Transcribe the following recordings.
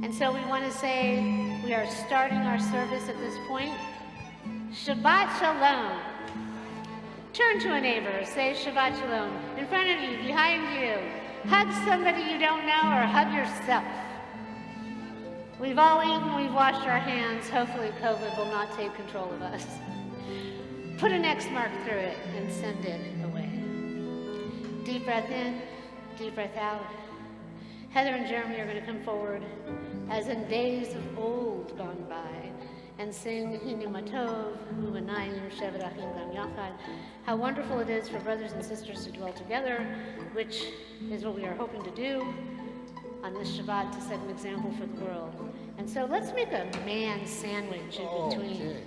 And so we want to say, we are starting our service at this point. Shabbat Shalom. Turn to a neighbor, say Shabbat Shalom. In front of you, behind you. Hug somebody you don't know or hug yourself. We've all eaten, we've washed our hands. Hopefully COVID will not take control of us. Put an X mark through it and send it away. Deep breath in, deep breath out. Heather and Jeremy are going to come forward as in days of old gone by and sing Hine Matov, Uvanayim, Shevet Achim Gam Yachad. How wonderful it is for brothers and sisters to dwell together, which is what we are hoping to do on this Shabbat to set an example for the world. And so let's make a man sandwich in between. Okay.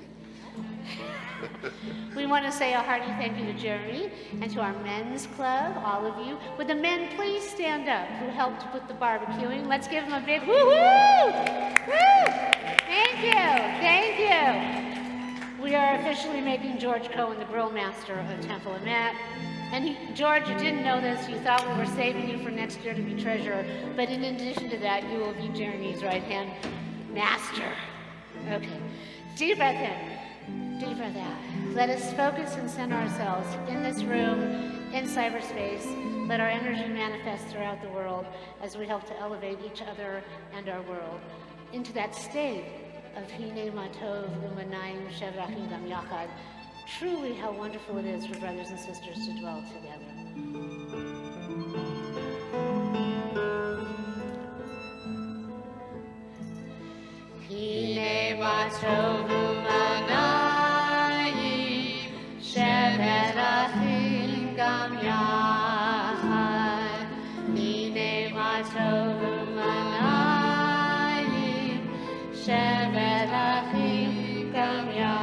We want to say a hearty thank you to Jeremy and to our men's club, all of you. Would the men please stand up who helped put the barbecuing? Let's give them a big woo-hoo! Woo! Thank you, thank you. We are officially making George Cohen the grill master of Temple Emet. And George, you didn't know this, you thought we were saving you for next year to be treasurer, but in addition to that, you will be Jeremy's right-hand master. Okay, deep breath in, deep breath out. Let us focus and center ourselves in this room, in cyberspace. Let our energy manifest throughout the world as we help to elevate each other and our world into that state of Hine Matov Umanayim Shevet Achim Gam Yachad. Truly how wonderful it is for brothers and sisters to dwell together. Hine Matov Umanayim Shevet Achim Gam Yachad. Hine Matov Umanayim Shevet Achim Gam Yachad.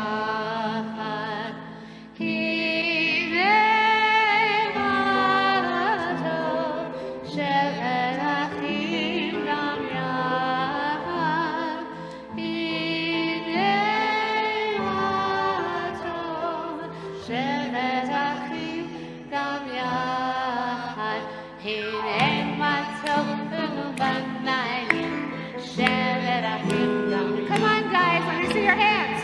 Come on, guys, let me see your hands.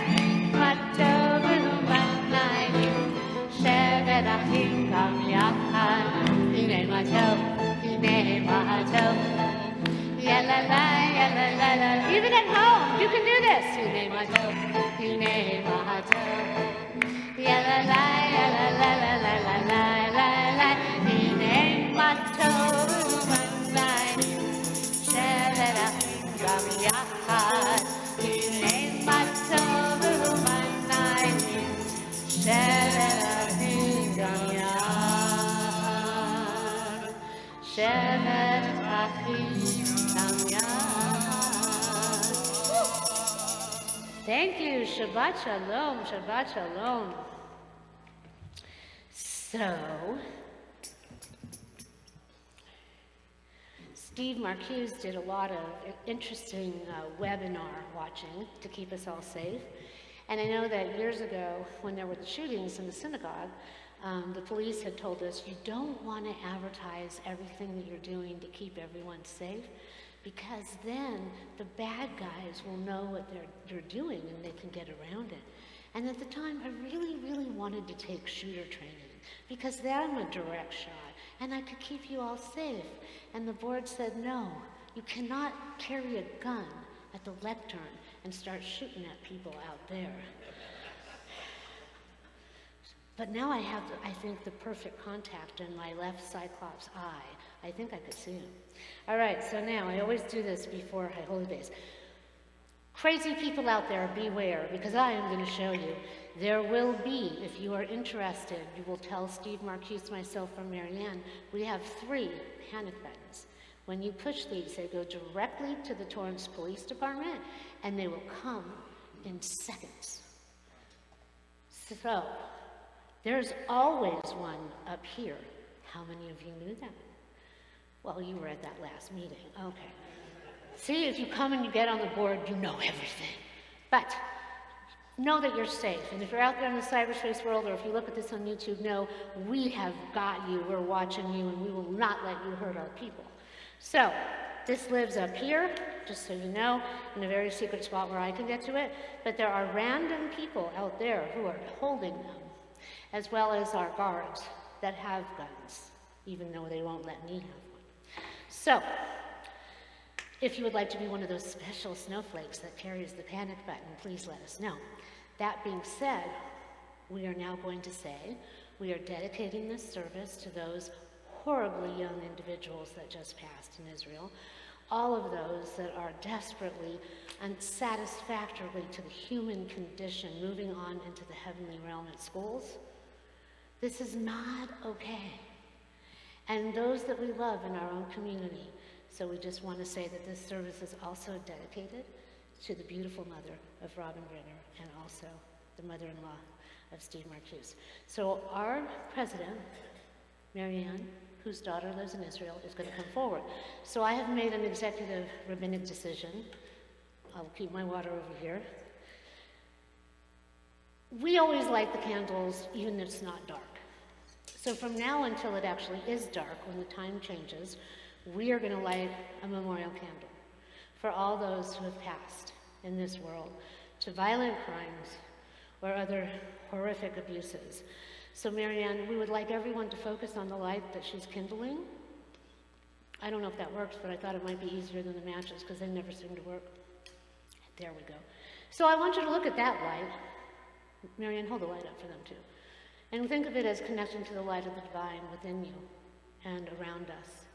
Shevet Achim Gam Yachad. Hine Matov, Hine Matov. Yalala, yalala, la. Even at home, you can do this. Hine Matov, Hine Matov. Yalala, yalala, la, la, la, la, la, la. Hine Matov, Shevet Achim Gam Yachad. Hine Matov, Shevet Achim Gam Yachad. Shevet Achim Gam Yachad. Thank you. Shabbat Shalom. Shabbat Shalom. So, Steve Marcuse did a lot of interesting webinar watching to keep us all safe. And I know that years ago, when there were the shootings in the synagogue, the police had told us, you don't want to advertise everything that you're doing to keep everyone safe, because then the bad guys will know what they're doing and they can get around it. And at the time, I really, really wanted to take shooter training, because then I'm a direct shot, and I could keep you all safe. And the board said, no, you cannot carry a gun at the lectern and start shooting at people out there. But now I have, I think, the perfect contact in my left cyclops eye. I think I could see him. All right, so now, I always do this before High Holy Days. Crazy people out there, beware, because I am going to show you. There will be, if you are interested, you will tell Steve Marcuse, myself, or Marianne, we have 3 panic buttons. When you push these, they go directly to the Torrance Police Department, and they will come in seconds. So, there's always one up here. How many of you knew that? Well, you were at that last meeting. Okay. See, if you come and you get on the board, you know everything. But know that you're safe. And if you're out there in the cyberspace world, or if you look at this on YouTube, know we have got you, we're watching you, and we will not let you hurt our people. So, this lives up here, just so you know, in a very secret spot where I can get to it, but there are random people out there who are holding them, as well as our guards that have guns, even though they won't let me have one. So, if you would like to be one of those special snowflakes that carries the panic button, please let us know. That being said, we are now going to say, we are dedicating this service to those horribly young individuals that just passed in Israel, all of those that are desperately, unsatisfactorily to the human condition, moving on into the heavenly realm at schools. This is not okay. And those that we love in our own community. So we just want to say that this service is also dedicated to the beautiful mother of Robin Brenner and also the mother-in-law of Steve Marcuse. So our president, Marianne, whose daughter lives in Israel, is going to come forward. So I have made an executive rabbinic decision. I'll keep my water over here. We always light the candles even if it's not dark. So from now until it actually is dark, when the time changes, we are going to light a memorial candle for all those who have passed in this world to violent crimes or other horrific abuses. So Marianne, we would like everyone to focus on the light that she's kindling. I don't know if that works, but I thought it might be easier than the matches because they never seem to work. There we go. So I want you to look at that light. Marianne, hold the light up for them too. And think of it as connecting to the light of the divine within you and around us.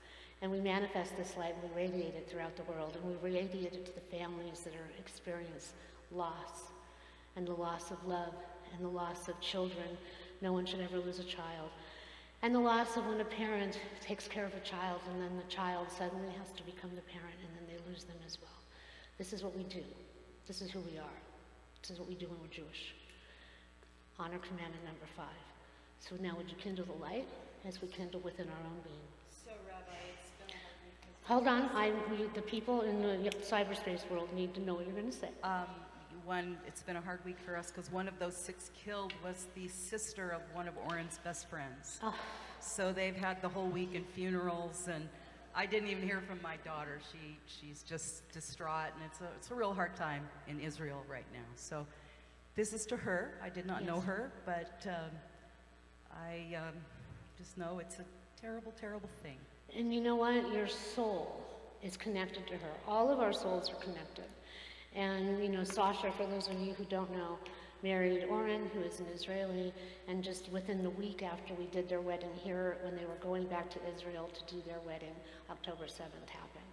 And we manifest this light and we radiate it throughout the world. And we radiate it to the families that are experience loss and the loss of love and the loss of children. No one should ever lose a child. And the loss of when a parent takes care of a child and then the child suddenly has to become the parent and then they lose them as well. This is what we do. This is who we are. This is what we do when we're Jewish. Honor commandment number 5. So now would you kindle the light as we kindle within our own being? So Rabbi, it's been a hard week. Hold on, the people in the cyberspace world need to know what you're going to say. It's been a hard week for us because one of those 6 killed was the sister of one of Oren's best friends. Oh. So they've had the whole week in funerals, and I didn't even hear from my daughter. She's just distraught, and it's a real hard time in Israel right now. So this is to her. I did not know her, but I just know it's a terrible, terrible thing. And you know what? Your soul is connected to her. All of our souls are connected. And, you know, Sasha, for those of you who don't know, married Oren, who is an Israeli, and just within the week after we did their wedding here, when they were going back to Israel to do their wedding, October 7th happened.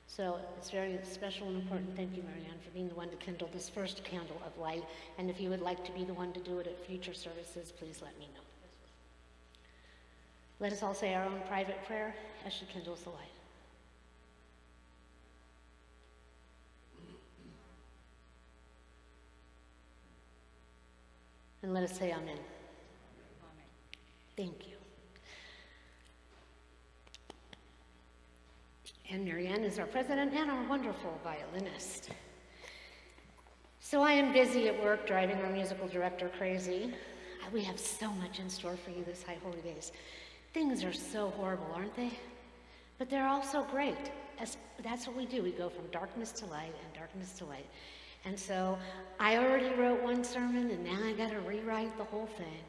So it's very special and important. Thank you, Marianne, for being the one to kindle this first candle of light. And if you would like to be the one to do it at future services, please let me know. Let us all say our own private prayer as she kindles the light. And let us say amen. Amen. Thank you. And Marianne is our president and our wonderful violinist. So I am busy at work driving our musical director crazy. We have so much in store for you this High Holy Days. Things are so horrible, aren't they? But they're also great. That's what we do. We go from darkness to light and darkness to light. And so I already wrote one sermon, and now I got to rewrite the whole thing.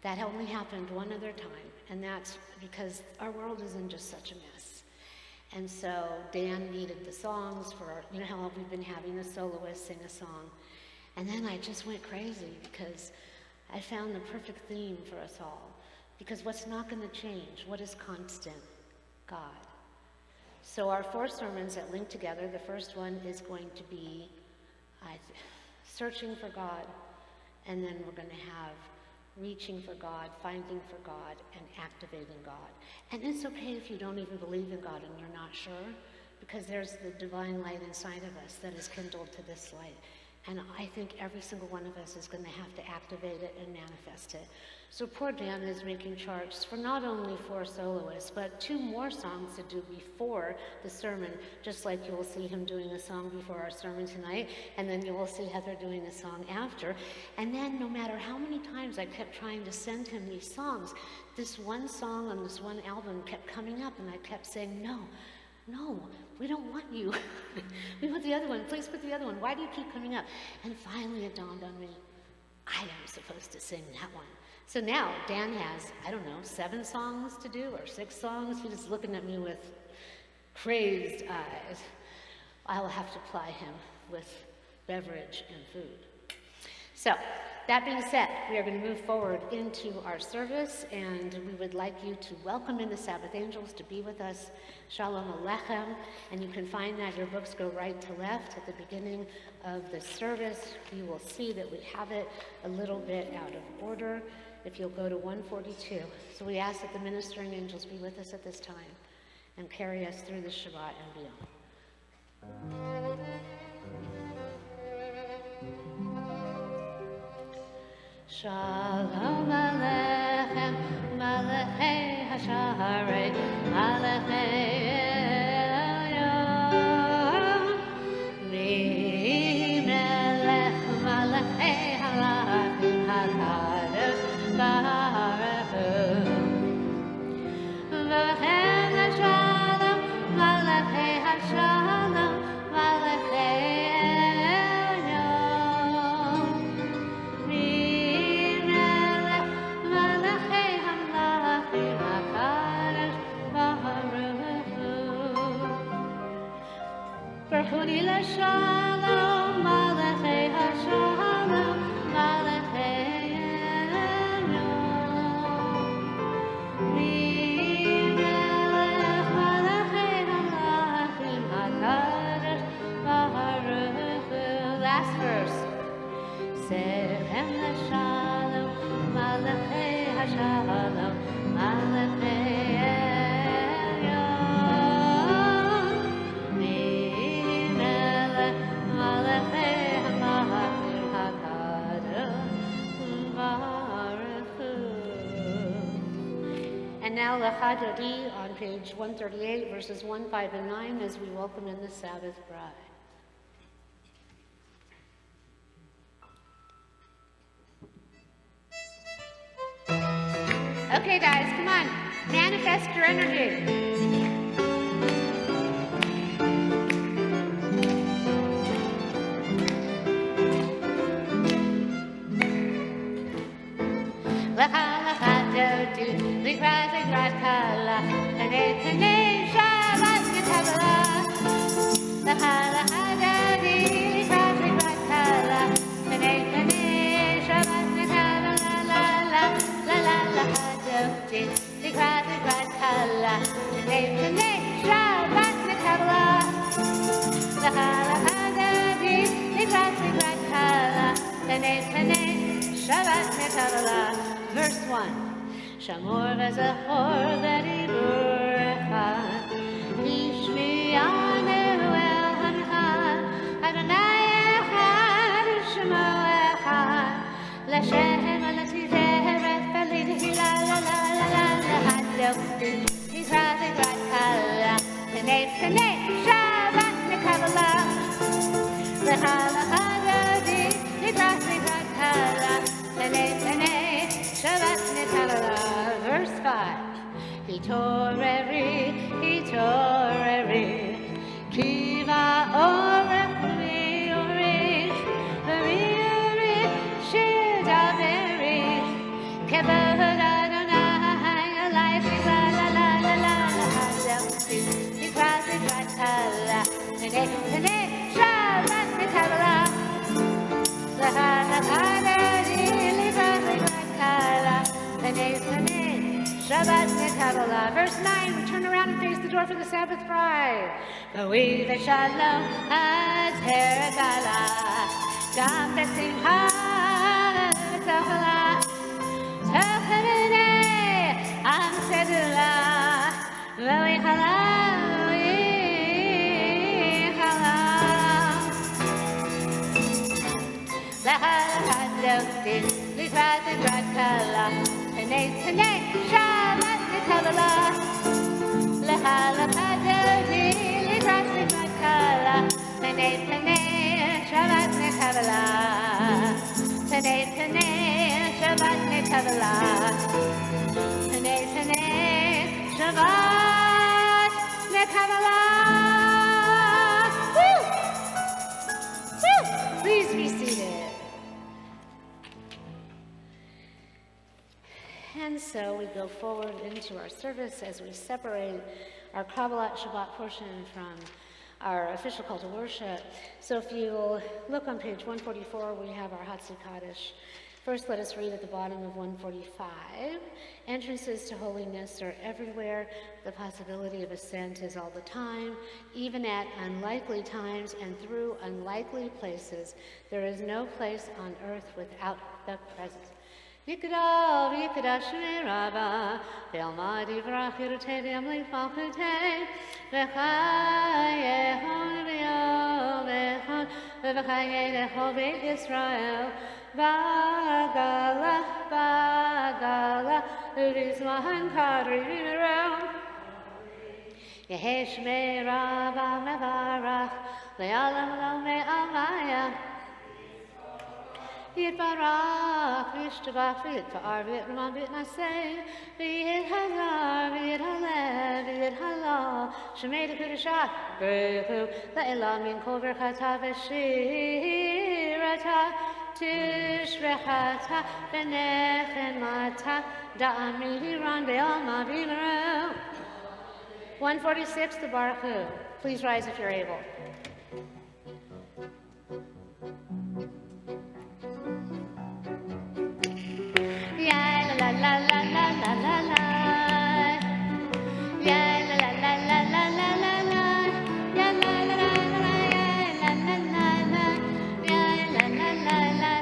That only happened one other time, and that's because our world is in just such a mess. And so Dan needed the songs for, you know how we've been having the soloist sing a song. And then I just went crazy because I found the perfect theme for us all. Because what's not going to change? What is constant? God. So our 4 sermons that link together, the first one is going to be searching for God, and then we're going to have reaching for God, finding for God, and activating God. And it's okay if you don't even believe in God and you're not sure, because there's the divine light inside of us that is kindled to this light. And I think every single one of us is going to have to activate it and manifest it. So poor Dan is making charts for not only 4 soloists, but 2 more songs to do before the sermon, just like you will see him doing a song before our sermon tonight, and then you will see Heather doing a song after. And then no matter how many times I kept trying to send him these songs, this one song on this one album kept coming up, and I kept saying, no, We don't want you. We want the other one. Please put the other one. Why do you keep coming up? And finally it dawned on me, I am supposed to sing that one. So now Dan has, 7 songs to do or 6 songs. He's just looking at me with crazed eyes. I'll have to ply him with beverage and food. So, that being said, we are going to move forward into our service, and we would like you to welcome in the Sabbath angels to be with us. Shalom Aleichem, and you can find that your books go right to left at the beginning of the service. You will see that we have it a little bit out of order if you'll go to 142. So we ask that the ministering angels be with us at this time and carry us through the Shabbat and beyond. Shalom Aleichem, Malachei Hasharei, Malachei Elyon, Melech Malachei Halachim HaKadosh Baruch Hu, V'chem Hashalom, Malachei Hashalom, Malachei Hudi la shalom, malachei hashalom, malachei elyon. Melech malachei halachim hakadosh baruch Hu. Last verse. Sechem la shalom, malachei hashalom, malachei And now Lecha Dodi on page 138, verses 1, 5, and 9, as we welcome in the Sabbath bride. Okay, guys, come on. Manifest your energy. Likrat kala, Tanei Shabbat Netabala. Lakala Hadadi, likrat kala, Tanei Shabbat Netabala. La Hadadi, likrat kala, Tanei Shabbat Netabala. Lakala Hadadi, likrat kala, Tanei Shabbat Netabala. Verse 1. Shamor v'zachor v'diburecha, Ishmiyanu el hancha, Adonai echad Shemo echad, L'Shem v'L'Tiferet v'Lihi la la la la la la Hadoti, Yikrat kala, Tanei Shabbat Nekabala, L'Chala Hadodi, Yikrat kala, Tanei Shabbat Nekabala. Verse 5. Hitoreri, Kiva Orechli Orich, Uri, Shidaveri, Kevod Adonai, Alive, la la la la la la, Hadelti, Nikrat Kala, Tanei Shabbat Nekabala, L'Hadadi, Likrat Kala, Tanei Shabbat Nekabala. Verse 9, we turn around and face the door for the Sabbath bride. V'wi v'shalom ad heretala, gam v'simcha v'tochela, tochelenei am sedula, v'wi chalam, L'Hadoti, Likrat kala, Tanei Shabbat Nekabala. L'Hadodi, Likrat kala, Tanei Shabbat Nekabala. Tanei Shabbat Nekabala. Tanei Shabbat Nekabala. And so we go forward into our service as we separate our Kabbalat Shabbat portion from our official call to worship. So if you'll look on page 144, we have our Hatzi Kaddish. First, let us read at the bottom of 145. Entrances to holiness are everywhere. The possibility of ascent is all the time. Even at unlikely times and through unlikely places, there is no place on earth without the presence. Yikra, Yikra, Shmei Rabba, Ve'alma Divrach Yerutei Ve'amli Falchutei, V'chayehon Ve'yovechon, V'chayehon Ve'Yisrael, Bagala, Bagala, Uvizmahan Kadri V'Merel, Yehe Shmei Rabba Mevarach, Le'alam Lo Me'amaya, Yitbarach, Vishtabach, Vitvar, Vitramon, Vitnaseh, V'yit Hazar, V'yit Halev, V'yit Halal, Shemei Dekudashah, Behu, Le'elah Min Kol Berchata V'shirata, Tishrechata, V'nechemata, Da'ami Hiran, Be'alma V'yimreu. 146, the Baruch Hu. Please rise if you're able. La la la la la la la. Yeah, la la la la la la la la. Yeah, la la la la la la la la. Yeah, la la la la.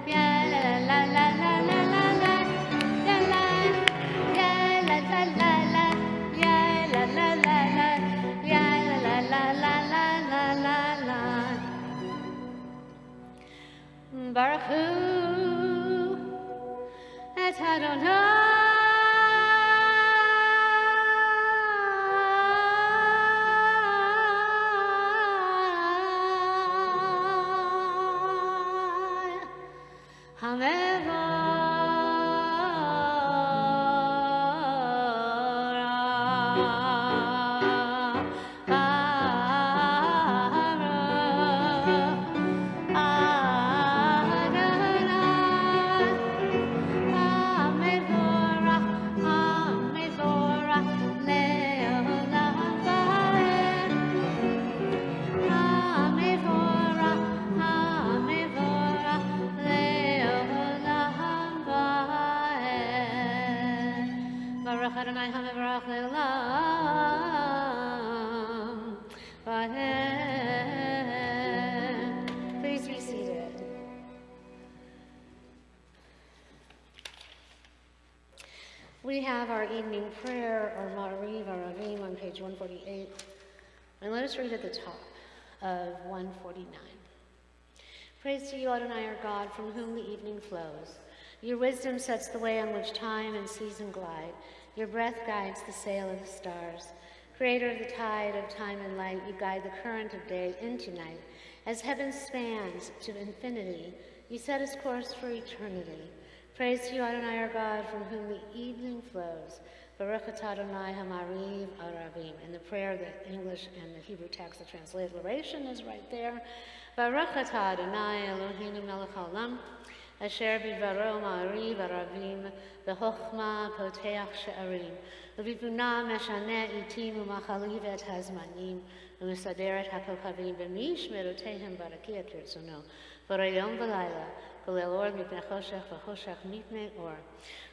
Yeah, la la la la la la la. Yeah, la la la la. Yeah, la la la la. Yeah, la la la la la la la. Baruch Hu. At Adonai. Please be seated. We have our evening prayer, or Ma'ariv, or Avim, on page 148. And let us read at the top of 149. Praise to you, Adonai, our God, from whom the evening flows. Your wisdom sets the way on which time and season glide. Your breath guides the sail of the stars. Creator of the tide of time and light, you guide the current of day into night. As heaven spans to infinity, you set its course for eternity. Praise to you, Adonai, our God, from whom the evening flows. Baruch atah Adonai hamariv aravim. In the prayer, the English and the Hebrew text, the transliteration is right there. Baruch atah Adonai Eloheinu melech haolam, asher bivaro ma'ariv aravim, v'chochma poteach she'arim, v'bibuna meshane itim u'machaliv et hazmanim, u'mesader et hakokavim, v'mishmerotehem barakia kirtzono, v'rayom v'layla, כולל אור מפני חושך וחושך מפני אור.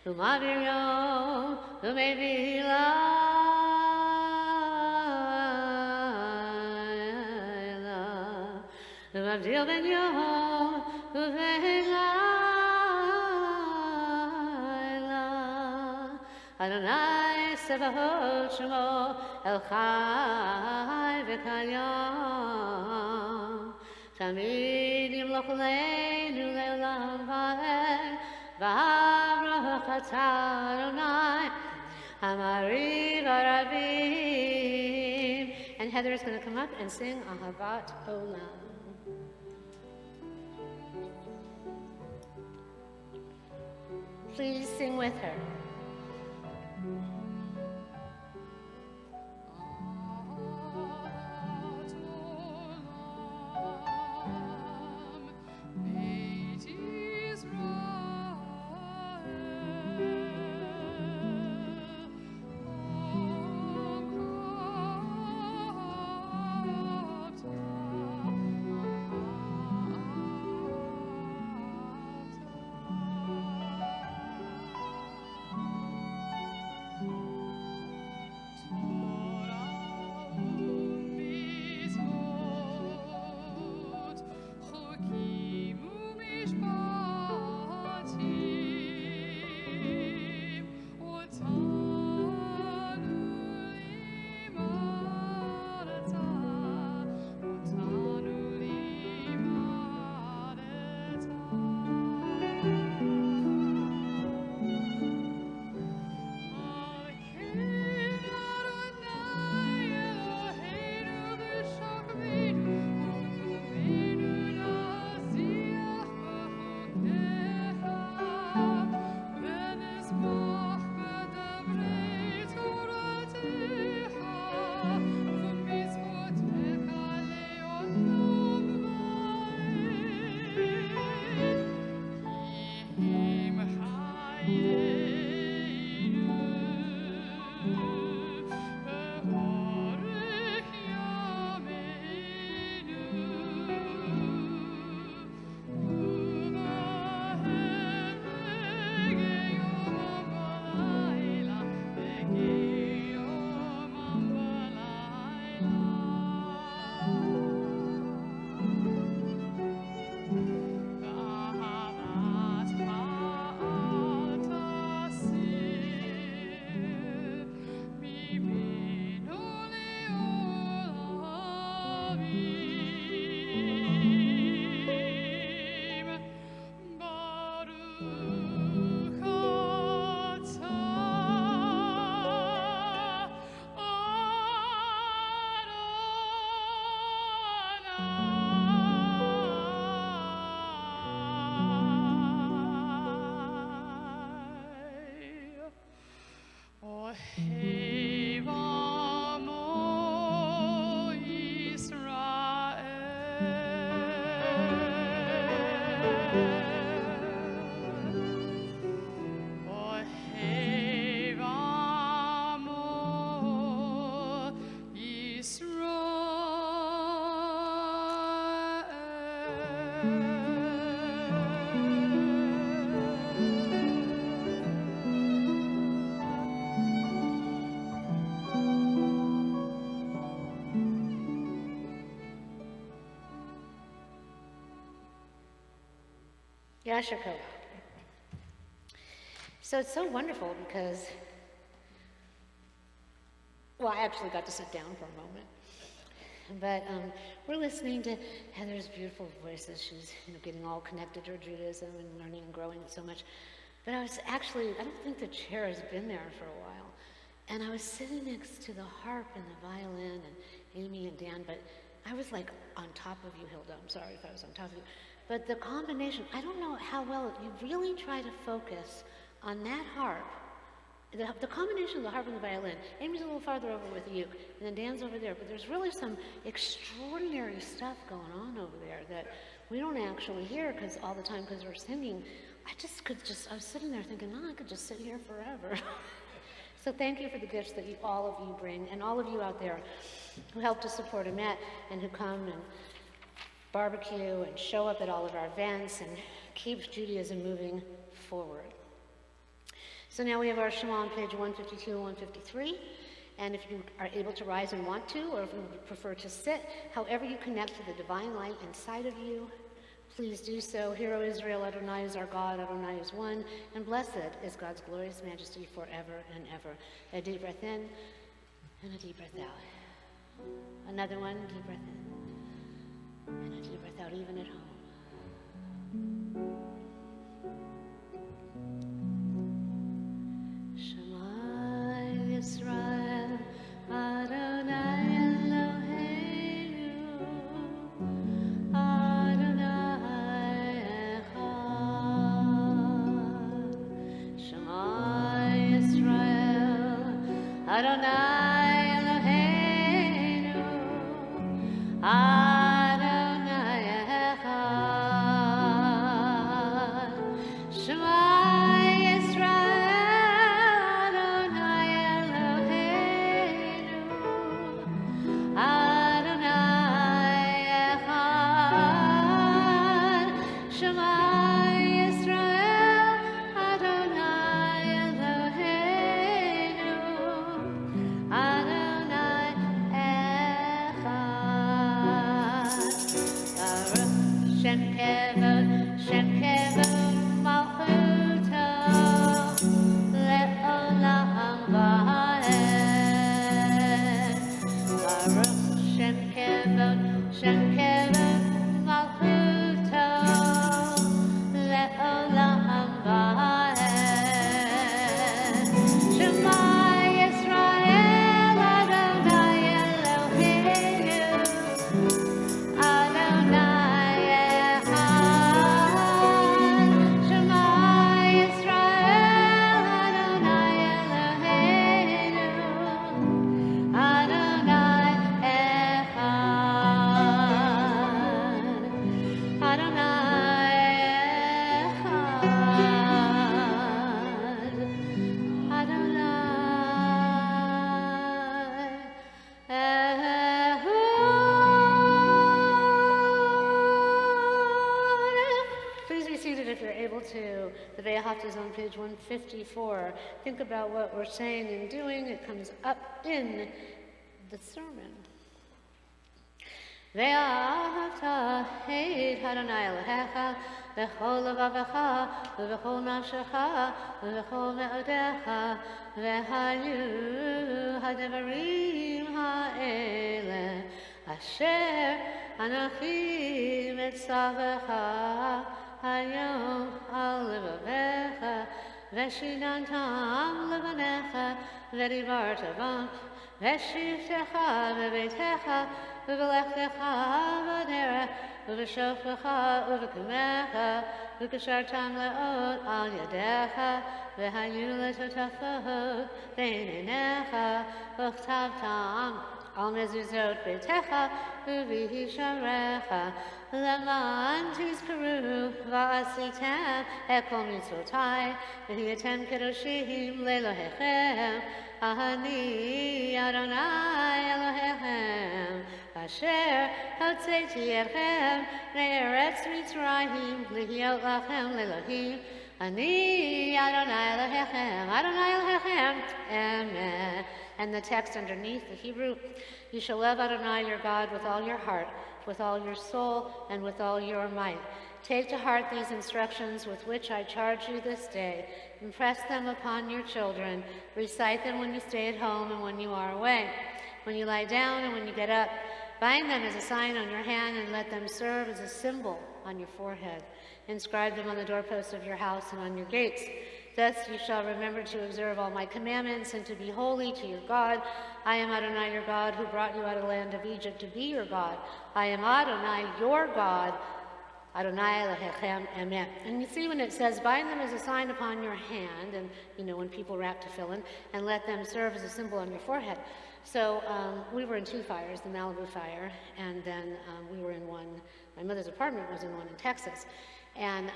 ומעביר יום ומביא לילה. ומבדיל בין יום ובין לילה. אדוני צבאות שמו אל חי וקיים. תמיד ימלוך עלינו לעולם ועד, וברוך אתה אדוני, המעריב הרבים. And Heather is going to come up and sing Ahavat Olam. Please sing with her. Yashiko. So it's so wonderful because, well, I actually got to sit down for a moment. But we're listening to Heather's beautiful voices. She's getting all connected to her Judaism and learning and growing so much. But I don't think the chair has been there for a while. And I was sitting next to the harp and the violin and Amy and Dan, but I was like on top of you, Hilda. I'm sorry if I was on top of you. But the combination, I don't know how well, you really try to focus on that harp. The combination of the harp and the violin. Amy's a little farther over with you, and then Dan's over there. But there's really some extraordinary stuff going on over there that we don't actually hear all the time because we're singing. I was sitting there thinking, I could just sit here forever. So thank you for the gifts that all of you bring, and all of you out there who help to support Emet and who come and barbecue and show up at all of our events and keep Judaism moving forward. So now we have our Shema on page 152 and 153. And if you are able to rise and want to, or if you would prefer to sit, however you connect to the divine light inside of you, please do so. Hear, O Israel, Adonai is our God, Adonai is one, and blessed is God's glorious majesty forever and ever. A deep breath in, and a deep breath out. Another one, deep breath in, and a deep breath out, even at home. Israel, Adonai Eloheinu, Adonai Echad. Shema Israel, Adonai Eloheinu, Adonai Echad. Shema is on page 154. Think about what we're saying and doing. It comes up in the sermon. Ve'ahavta et Adonai Elohecha v'chol levavecha v'chol nafshecha v'chol me'odecha v'hayu hadevarim ha'ele asher anochi mitzavecha Hayom al levavecha, veshinantam levanecha, vedivartavam, veshivtecha vevetecha, vevelechtecha vadera, veveshofecha uvekumecha, vekashartam leot al yadecha, vehayu letotafot beinenecha, v'chtavtam al mezuzot beitecha, uvihisharecha, Leman tizkaru v'asitem ekol mitzvotai v'hiyatem kedoshim lelohechem Ani Adonai Elohechem Asher hotzeiti etchem me'eretz Mitzrayim lihiot lachem lelohim Ani Adonai Elohechem Adonai Elohechem Emet. And the text underneath, the Hebrew, you shall love Adonai your God with all your heart, with all your soul, and with all your might. Take to heart these instructions with which I charge you this day. Impress them upon your children. Recite them when you stay at home and when you are away, when you lie down and when you get up. Bind them as a sign on your hand and let them serve as a symbol on your forehead. Inscribe them on the doorposts of your house and on your gates. Thus you shall remember to observe all my commandments and to be holy to your God. I am Adonai your God, who brought you out of the land of Egypt to be your God. I am Adonai your God, Adonai Elohechem Emet. And you see when it says, bind them as a sign upon your hand, and when people wrap tefillin, and let them serve as a symbol on your forehead. So we were in 2 fires, the Malibu fire, and then we were in one, my mother's apartment was in one in Texas. And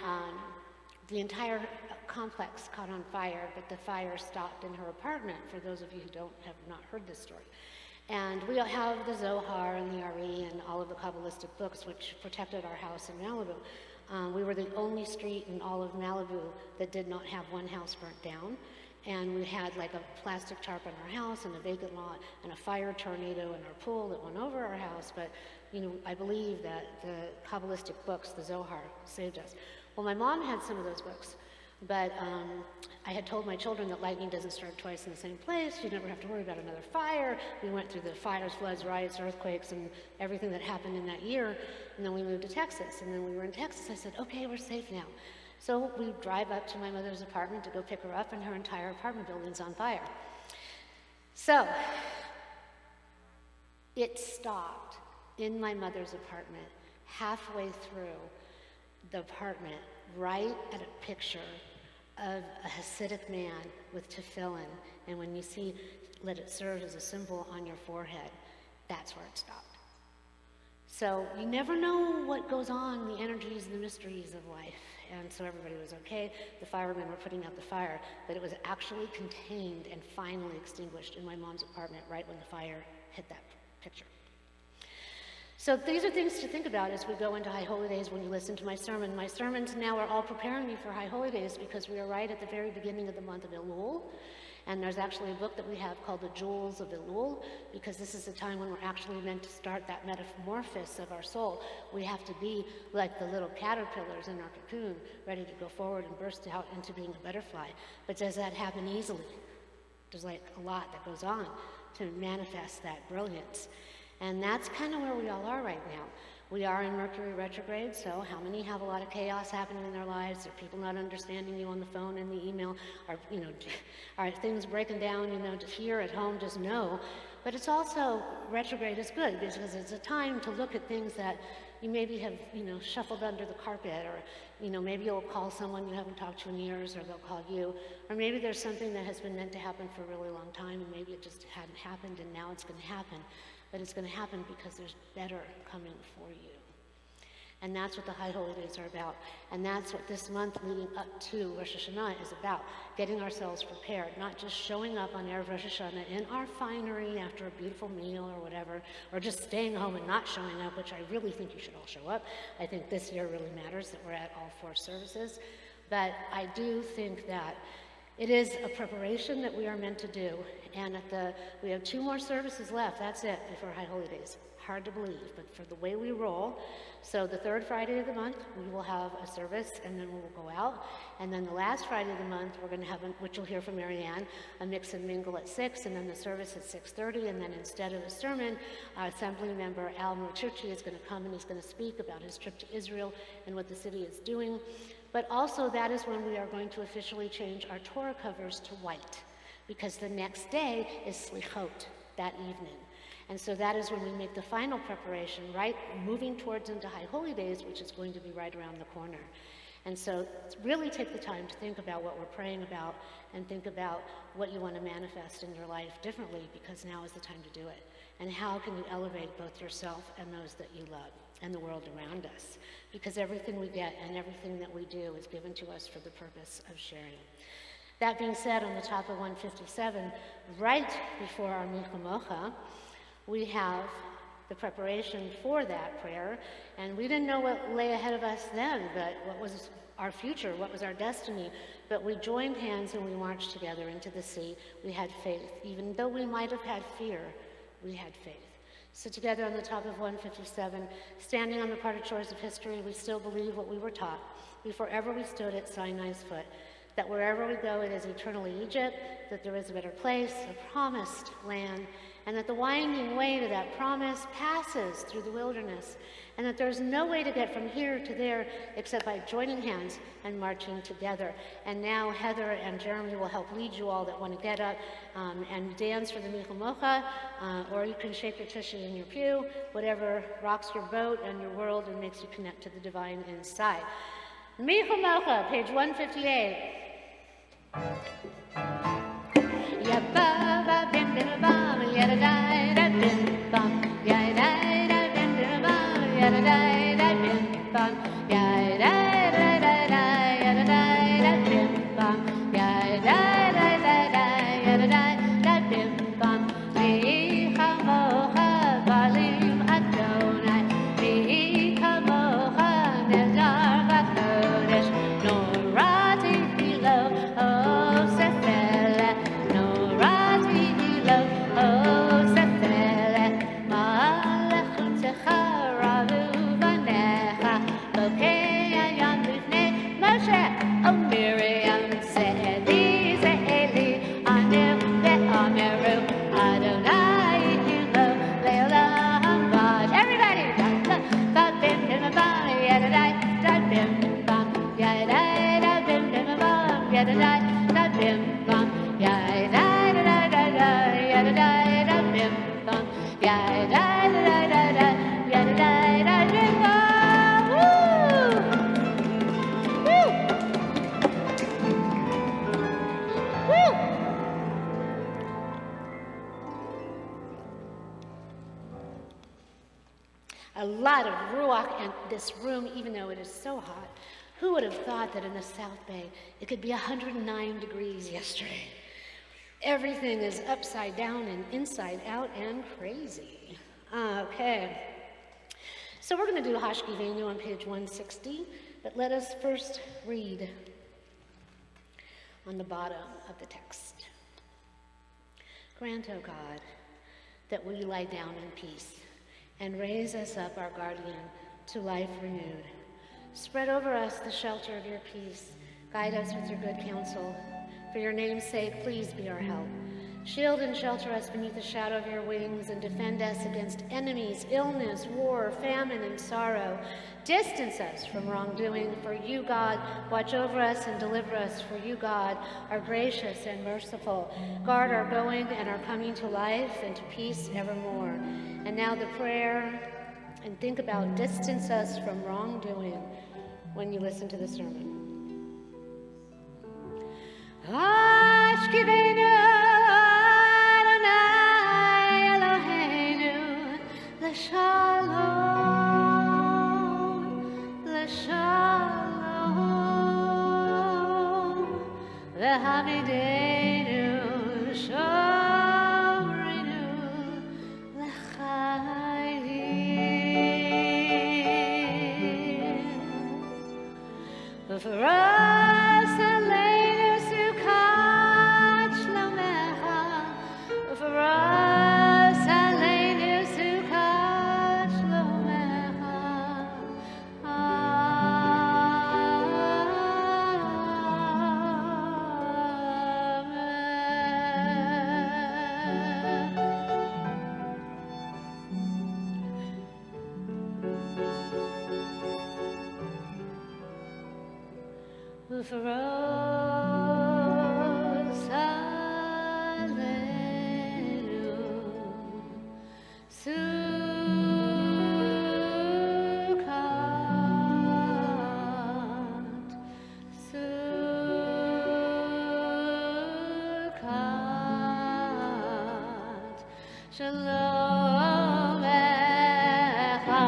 the entire complex caught on fire, but the fire stopped in her apartment, for those of you who have not heard this story. And we have the Zohar and the Ari and all of the Kabbalistic books which protected our house in Malibu. We were the only street in all of Malibu that did not have one house burnt down. And we had like a plastic tarp on our house and a vacant lot and a fire tornado in our pool that went over our house. But, I believe that the Kabbalistic books, the Zohar, saved us. Well, my mom had some of those books. But I had told my children that lightning doesn't strike twice in the same place. You never have to worry about another fire. We went through the fires, floods, riots, earthquakes, and everything that happened in that year. And then we moved to Texas. And then we were in Texas. I said, okay, we're safe now. So we drive up to my mother's apartment to go pick her up, and her entire apartment building's on fire. So it stopped in my mother's apartment, halfway through the apartment, right at a picture of a Hasidic man with tefillin, and when you see, let it serve as a symbol on your forehead, that's where it stopped. So you never know what goes on, the energies and the mysteries of life. And so everybody was okay. The firemen were putting out the fire, but it was actually contained and finally extinguished in my mom's apartment right when the fire hit that picture. So these are things to think about as we go into High Holy Days when you listen to my sermon. My sermons now are all preparing me for High Holy Days because we are right at the very beginning of the month of Elul. And there's actually a book that we have called The Jewels of Elul, because this is the time when we're actually meant to start that metamorphosis of our soul. We have to be like the little caterpillars in our cocoon, ready to go forward and burst out into being a butterfly. But does that happen easily? There's like a lot that goes on to manifest that brilliance. And that's kind of where we all are right now. We are in Mercury retrograde, so how many have a lot of chaos happening in their lives? Are people not understanding you on the phone and the email? Are things breaking down, here at home, just know. But it's also, retrograde is good because it's a time to look at things that you maybe have, shuffled under the carpet, or, maybe you'll call someone you haven't talked to in years, or they'll call you. Or maybe there's something that has been meant to happen for a really long time, and maybe it just hadn't happened, and now it's going to happen. But it's going to happen because there's better coming for you. And that's what the High Holy Days are about. And that's what this month leading up to Rosh Hashanah is about, getting ourselves prepared, not just showing up on Erev Rosh Hashanah in our finery after a beautiful meal or whatever, or just staying home and not showing up, which I really think you should all show up. I think this year really matters that we're at all 4 services. But I do think that it is a preparation that we are meant to do. And we have 2 more services left, that's it, before High Holy Days. Hard to believe, but for the way we roll, so the 3rd Friday of the month, we will have a service, and then we will go out. And then the last Friday of the month, we're going to have, which you'll hear from Marianne, a mix and mingle at 6, and then the service at 6:30. And then instead of a sermon, our assembly member, Al Murchucci, is going to come and he's going to speak about his trip to Israel and what the city is doing. But also, that is when we are going to officially change our Torah covers to white, because the next day is Slichot, that evening. And so that is when we make the final preparation, right, moving towards into High Holy Days, which is going to be right around the corner. And so really take the time to think about what we're praying about and think about what you want to manifest in your life differently, because now is the time to do it. And how can you elevate both yourself and those that you love and the world around us? Because everything we get and everything that we do is given to us for the purpose of sharing. That being said, on the top of 157, right before our Milchamocha, we have the preparation for that prayer, and we didn't know what lay ahead of us then, but what was our future, what was our destiny. But we joined hands and we marched together into the sea. We had faith. Even though we might have had fear, we had faith. So together on the top of 157, standing on the parted shores of history, we still believe what we were taught before ever we stood at Sinai's foot, that wherever we go, it is eternally Egypt, that there is a better place, a promised land, and that the winding way to that promise passes through the wilderness, and that there's no way to get from here to there except by joining hands and marching together. And now Heather and Jeremy will help lead you all that want to get up and dance for the Michal Mocha, or you can shake your tushy in your pew, whatever rocks your boat and your world and makes you connect to the divine inside. Michal Mocha, page 158. Ya ba ba bim bim bam, ya da da da bim bam, ya da da bim bim bam, ya da da da bim bam, ya da da da da, ya da da da bim bam, ya da da da da, ya da da da bim bam. Michal Mocha balim Adonai, Michal Mocha nezar v'kodesh, norati below, oh sefele, norati below, oh sefele, malachutecha ravu banecha, lokei ayam b'fnei Moshe, oh Miriam said, Eli, Anu ve'ameru, Adonai Hilo, le'olam vad. Everybody, da bim bim bam, ya da da bim bam, ya da da bim bim bam, ya da da bim bam, ya da da da da, ya da da bim bam, ya da da da da, ya da da bim bam. Woo! Woo! A lot of ruach in this room, even though it is so hot. Who would have thought that in the South Bay it could be 109 degrees yesterday? Everything is upside down and inside out and crazy. Okay. So we're going to do Hashkivenu on page 160, but let us first read on the bottom of the text. Grant, O God, that we lie down in peace, and raise us up, our guardian, to life renewed. Spread over us the shelter of your peace. Guide us with your good counsel. For your name's sake, please be our help. Shield and shelter us beneath the shadow of your wings, and defend us against enemies, illness, war, famine, and sorrow. Distance us from wrongdoing, for you, God, watch over us and deliver us, for you, God, are gracious and merciful. Guard our going and our coming to life and to peace evermore. And now the prayer, and think about distance us from wrongdoing when you listen to the sermon. Ashkivenu Adonai Eloheinu l'shalom, l'shalom, v'hamidenu shomrinu l'chayim. For us Aleinu sukat shlomecha, for us Aleinu sukat shlomecha. Amen. For us Aleinu sukat, sukat, shalom echa.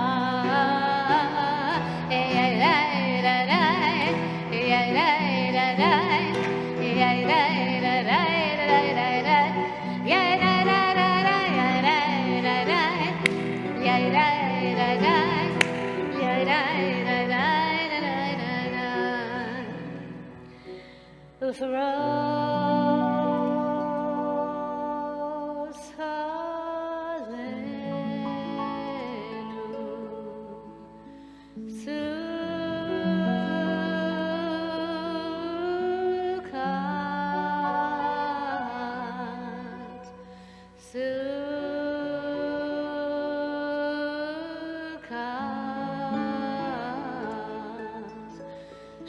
For us, Hallelujah.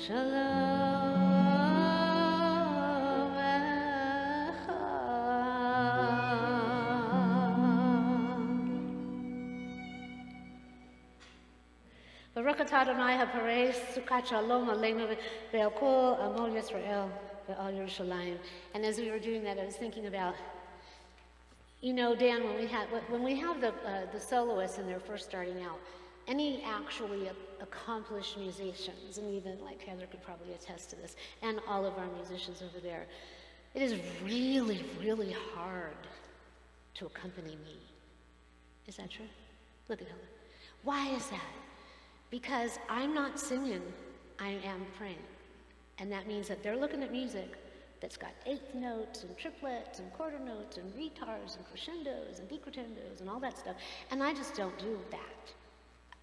Shalom Echa. Baruch atah Adonai haparei sukat shalom aleinu ve'al kol amo Yisrael ve'al Yerushalayim. And as we were doing that, I was thinking about, you know, Dan, when we have the soloists and they're first starting out, any actually accomplished musicians, and even like Heather could probably attest to this, and all of our musicians over there, it is really, really hard to accompany me. Is that true? Look at Heather. Why is that? Because I'm not singing, I am praying. And that means that they're looking at music that's got eighth notes and triplets and quarter notes and retars and crescendos and decrescendos and all that stuff. And I just don't do that.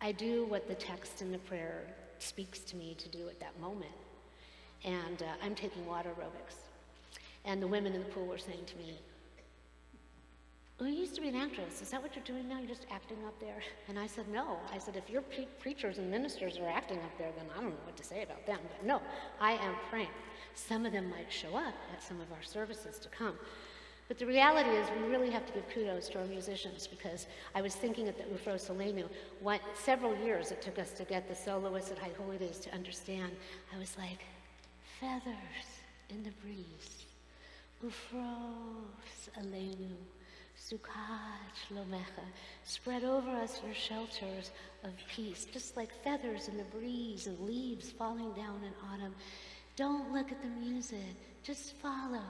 I do what the text in the prayer speaks to me to do at that moment. And I'm taking water aerobics. And the women in the pool were saying to me, "Oh, you used to be an actress. Is that what you're doing now? You're just acting up there?" And I said, "No." I said, "If your preachers and ministers are acting up there, then I don't know what to say about them. But no, I am praying." Some of them might show up at some of our services to come. But the reality is we really have to give kudos to our musicians, because I was thinking at the Ufro Solenu, several years it took us to get the soloists at High Holy Days to understand. I was like, feathers in the breeze. Ufros Alenu. Sukat Shlomecha, spread over us your shelters of peace, just like feathers in the breeze and leaves falling down in autumn. Don't look at the music, just follow.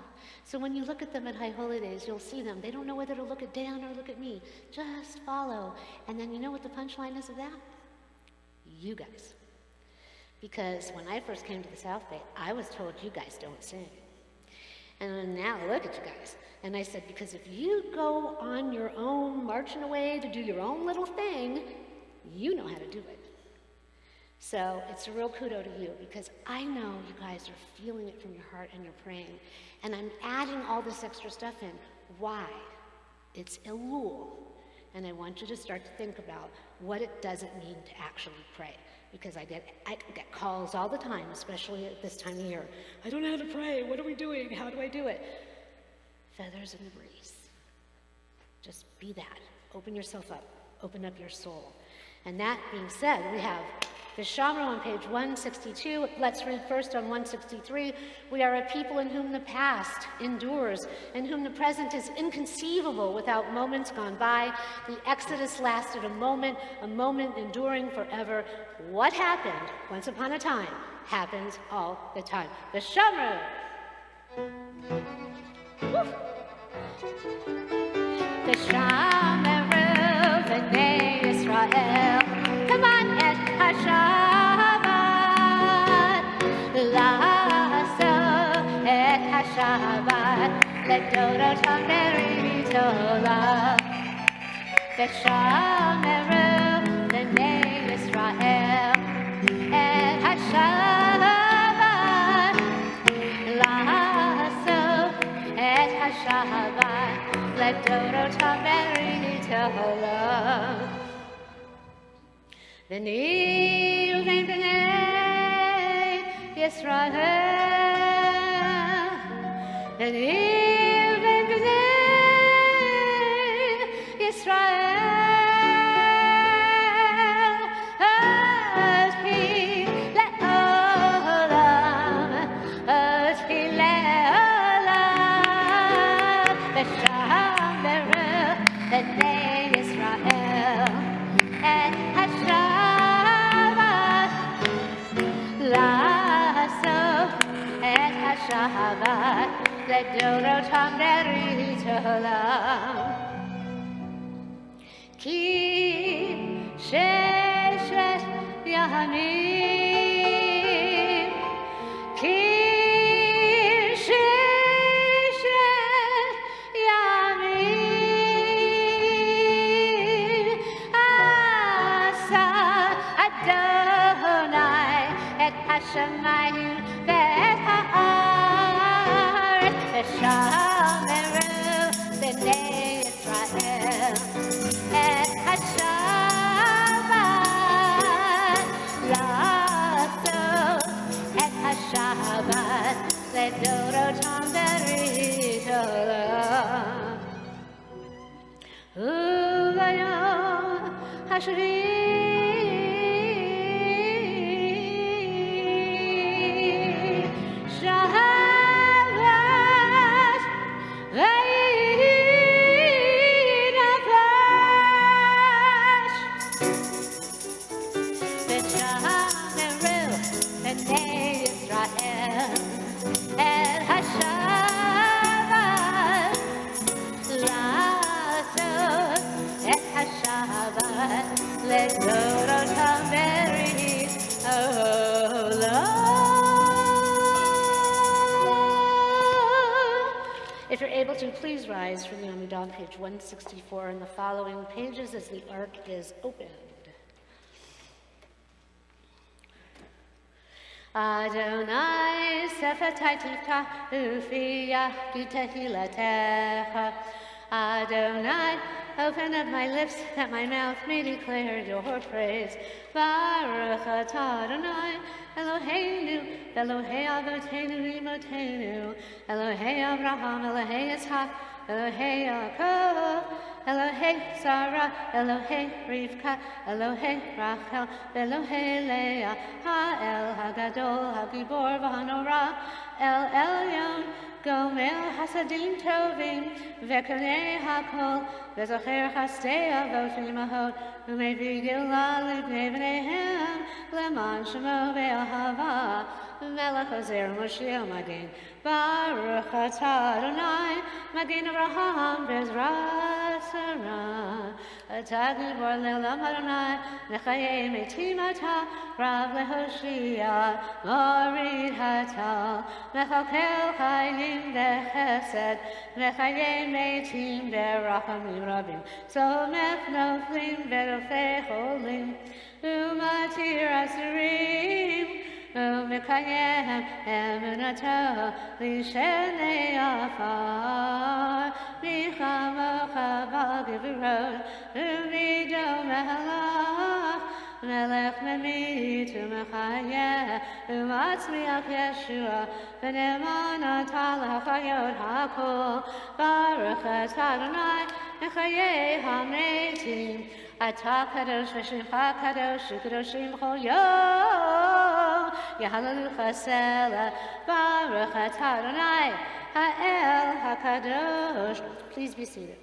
So when you look at them at High Holy Days, you'll see them. They don't know whether to look at Dan or look at me. Just follow. And then you know what the punchline is of that? You guys. Because when I first came to the South Bay, I was told you guys don't sing. And now look at you guys. And I said, because if you go on your own, marching away to do your own little thing, you know how to do it. So it's a real kudo to you, because I know you guys are feeling it from your heart and you're praying. And I'm adding all this extra stuff in. Why? It's Elul. And I want you to start to think about what it doesn't mean to actually pray. Because I get calls all the time, especially at this time of year. I don't know how to pray. What are we doing? How do I do it? Feathers in the breeze. Just be that. Open yourself up. Open up your soul. And that being said, we have the Shamra on page 162. Let's read first on 163. We are a people in whom the past endures, in whom the present is inconceivable without moments gone by. The Exodus lasted a moment enduring forever. What happened once upon a time happens all the time. The Shamra. The Shamra v'nei Yisrael. Come on, et HaShabbat. La'aso et HaShabbat. Le'dodotam be'ritolah. The Shamra v'nei Yisrael. Et HaShabbat. La'aso et HaShabbat. Le'dodotam be'ritolah. V'ni uvein b'nei Yisrael. V'ni uvein b'nei Yisrael. Oti le'olam. Oti le'olam. V'shamru b'nei Yisrael. Et HaShabbat. La'aso et HaShabbat. Le'dodotam be'ritolah. Ki sheshet yamim. Ki sheshet yamim. Asa Adonai et hashamayim ve'et ha'aretz. V'shamru b'nei Yisrael. Et HaShabbat. La'aso et If you're able to, please rise from the Amidah, page 164, and the following pages as the ark is opened. Adonai sefatai tifta ufiya b'tehilatecha. Adonai, open up my lips that my mouth may declare your praise. Baruch atah Adonai Eloheinu, Elohei Avotenu Imotenu, Elohei Abraham, Elohei Yitzhak, Elohei Yaakov, Elohei Sarah, Elohei Rivka, Elohei Rachel, Elohei Leah, Ha'el Hagadol, Hagibor v'Hanora, El Elyon, Gomel Hasadim Tovim, Vekanei Hakol, Vezocher Chastei Avot V'Imahot, U'Mevi Gilal Libnei B'neihem, Leman Shemo Ve'ahava, Melech Ozer Moshe Magin, Baruch atah Adonai, Magin Abraham Bezrat Sarah, Atah Gibor Le'olam Adonai, Nechayei Metim Atah, Rav Lehoshia, Morid Hatal, Mechakel Chayim Bechesed, Mechayei Metim Berachamim Rabim, Somech Noflim Berofei Cholim, Umatir Asurim, Umekayem Emunato, Lishenei Afar, Michamocha V'Gevurot, Umido Mehalach, Melech Memit Umechayeh, Umatzliach Yeshua, V'Neman Atal HaChayot HaKol, Baruch atah Adonai, Mechayei HaMetim, Atah Kadosh V'Shemcha Kadosh, U'Kadoshim Chol Yom, Yahalalucha Sela, Baruch atah Adonai, Ha'el HaKadosh. Please be seated.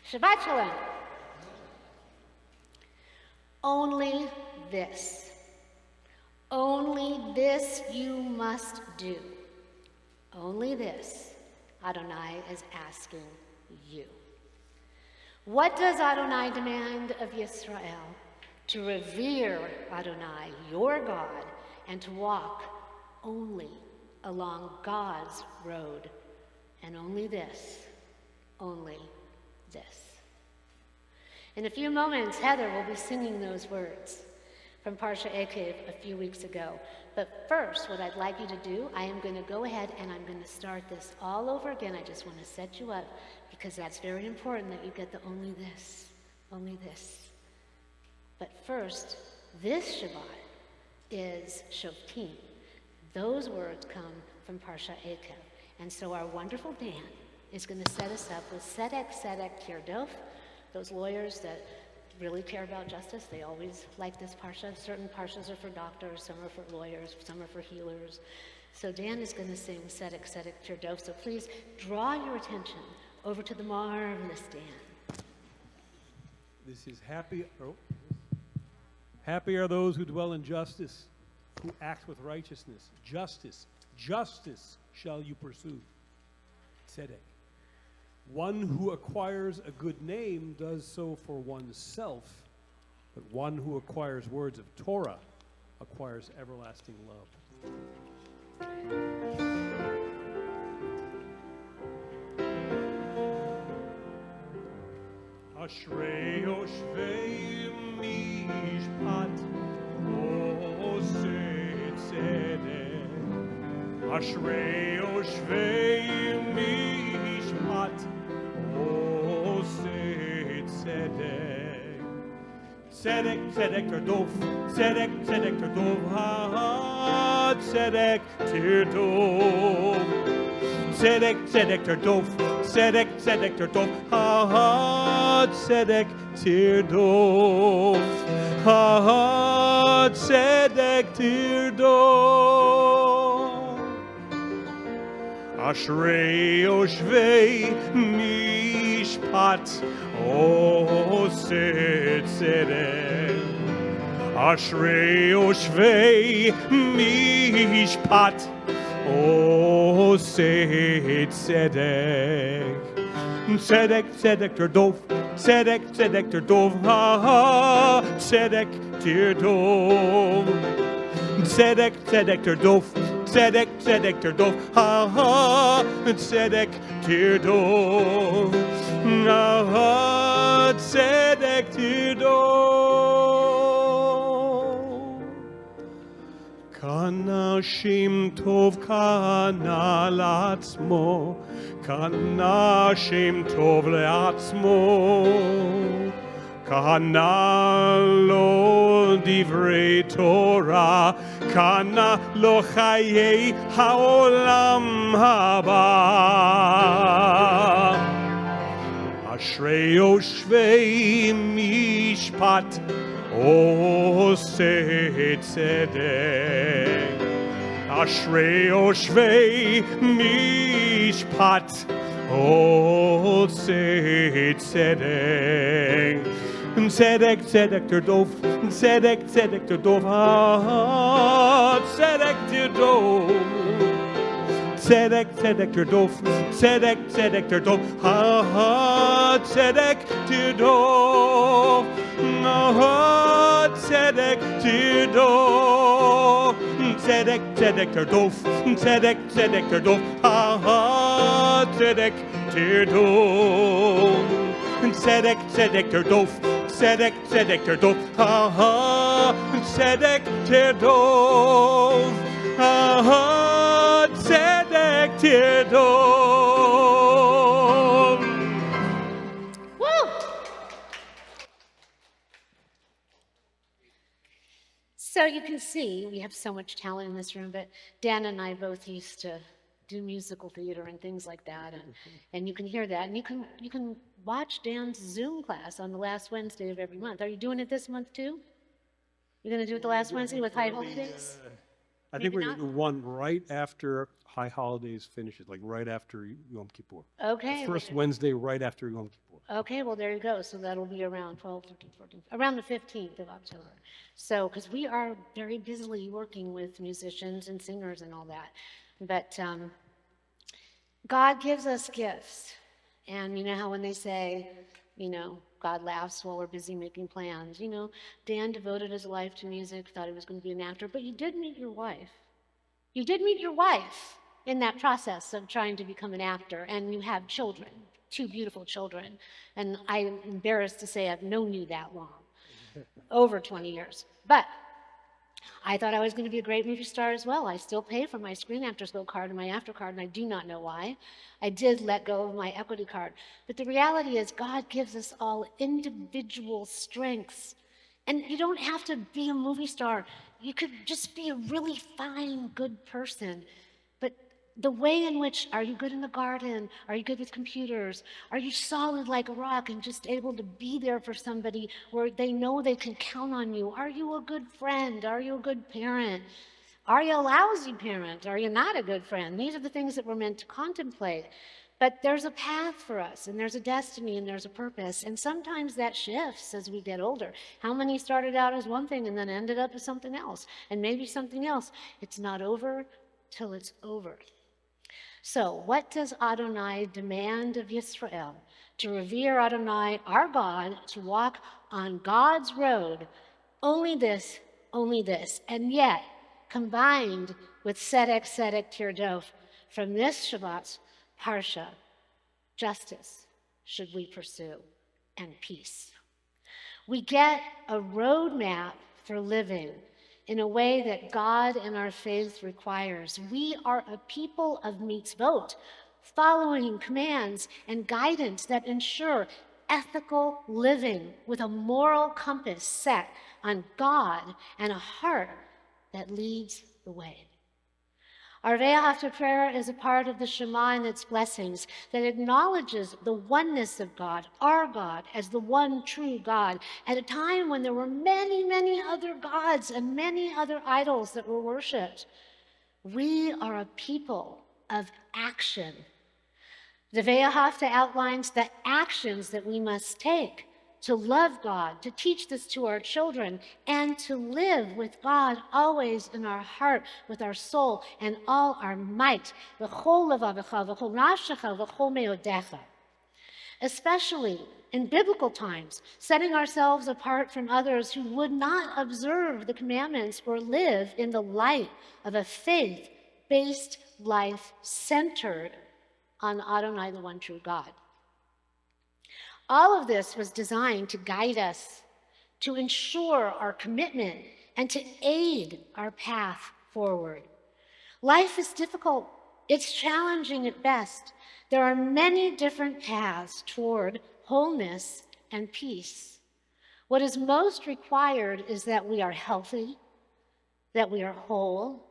Shabbat Shalom. Only this you must do. Only this Adonai is asking you. What does Adonai demand of Yisrael? To revere Adonai, your God, and to walk only along God's road. And only this. In a few moments, Heather will be singing those words from Parsha Ekev a few weeks ago. But first, what I'd like you to do, I am going to go ahead and I'm going to start this all over again. I just want to set you up because that's very important that you get the only this. But first, this Shabbat is Shoftim. Those words come from Parsha Ekev. And so our wonderful band is going to set us up with Tzedek Tirdof. Those lawyers that really care about justice, they always like this parsha. Certain parshas are for doctors, some are for lawyers, some are for healers. So Dan is going to sing Tzedek Tirdof. So please draw your attention over to the marvelous Dan. This is happy are those who dwell in justice, who act with righteousness. Justice shall you pursue. Tzedek. One who acquires a good name does so for oneself, but one who acquires words of Torah acquires everlasting love. Ashrei yoshvei mishpat oseh tzedek. Ashrei yoshvei mishpat oseh tzedek. Tzedek Tirdof, Tzedek tzedek terdov, tzedek terdov. Tzedek, tzedek terdov, tzedek, tzedek terdov, tzedek terdov, tzedek terdov. Ashrei yoshvei mishpat oseh tzedek. Ashrei yoshvei mishpat oseh tzedek. Tzedek, tzedek terdov, tzedek, tzedek terdov, tzedek terdov. Tzedek, tzedek terdov, tzedek, tzedek terdov, tzedek terdov, tzedek terdov. Kana shim tov kana latzmo, kana shim tov leatzmo. Kana lo divrei Torah, kana lo chayei haolam haba. Ashrei yoshvei mishpat oseh tzedek. Ashrei yoshvei mishpat oseh tzedek. Tzedek, tzedek terdov, tzedek, tzedek terdov, tzedek terdov. Tzedek, tzedek terdov, tzedek, tzedek terdov, tzedek terdov, tzedek terdov. Tzedek, tzedek terdov, tzedek, tzedek terdov, tzedek terdov. Tzedek, tzedek terdov, tzedek, tzedek terdov, tzedek terdov, tzedek terdov. Woo! So you can see we have so much talent in this room, but Dan and I both used to do musical theater and things like that, and you can hear that, and you can watch Dan's Zoom class on the last Wednesday of every month. Are you doing it this month too? You're going to do it the last Wednesday with High Holidays? I think Maybe we're going to not? do one right after High Holidays finishes, like right after Yom Kippur. Okay. First Wednesday right after Yom Kippur. Okay, well, there you go. So that'll be around 12, 13, 14, around the 15th of October. So, because we are very busily working with musicians and singers and all that. But God gives us gifts. And you know how when they say, God laughs while we're busy making plans. Dan devoted his life to music, thought he was going to be an actor, but you did meet your wife. You did meet your wife in that process of trying to become an actor, and you have children, 2 beautiful children. And I'm embarrassed to say I've known you that long, over 20 years. But I thought I was going to be a great movie star as well. I still pay for my Screen Actors Guild card and my After card, and I do not know why. I did let go of my equity card. But the reality is God gives us all individual strengths. And you don't have to be a movie star. You could just be a really fine, good person. But the way in which, are you good in the garden? Are you good with computers? Are you solid like a rock and just able to be there for somebody where they know they can count on you? Are you a good friend? Are you a good parent? Are you a lousy parent? Are you not a good friend? These are the things that we're meant to contemplate. But there's a path for us, and there's a destiny, and there's a purpose. And sometimes that shifts as we get older. How many started out as one thing and then ended up as something else? And maybe something else. It's not over till it's over. So what does Adonai demand of Yisrael? To revere Adonai, our God, to walk on God's road. Only this, and yet combined with Tzedek, Tzedek, Tirdof, from this Shabbat's Parsha, justice should we pursue, and peace. We get a roadmap for living in a way that God and our faith requires. We are a people of mitzvot, following commands and guidance that ensure ethical living with a moral compass set on God and a heart that leads the way. Our Ve'ahavta prayer is a part of the Shema and its blessings that acknowledges the oneness of God, our God, as the one true God, at a time when there were many, many other gods and many other idols that were worshipped. We are a people of action. The Ve'ahavta outlines the actions that we must take to love God, to teach this to our children, and to live with God always in our heart, with our soul, and all our might. Especially in biblical times, setting ourselves apart from others who would not observe the commandments or live in the light of a faith-based life centered on Adonai, the one true God. All of this was designed to guide us, to ensure our commitment, and to aid our path forward. Life is difficult. It's challenging at best. There are many different paths toward wholeness and peace. What is most required is that we are healthy, that we are whole,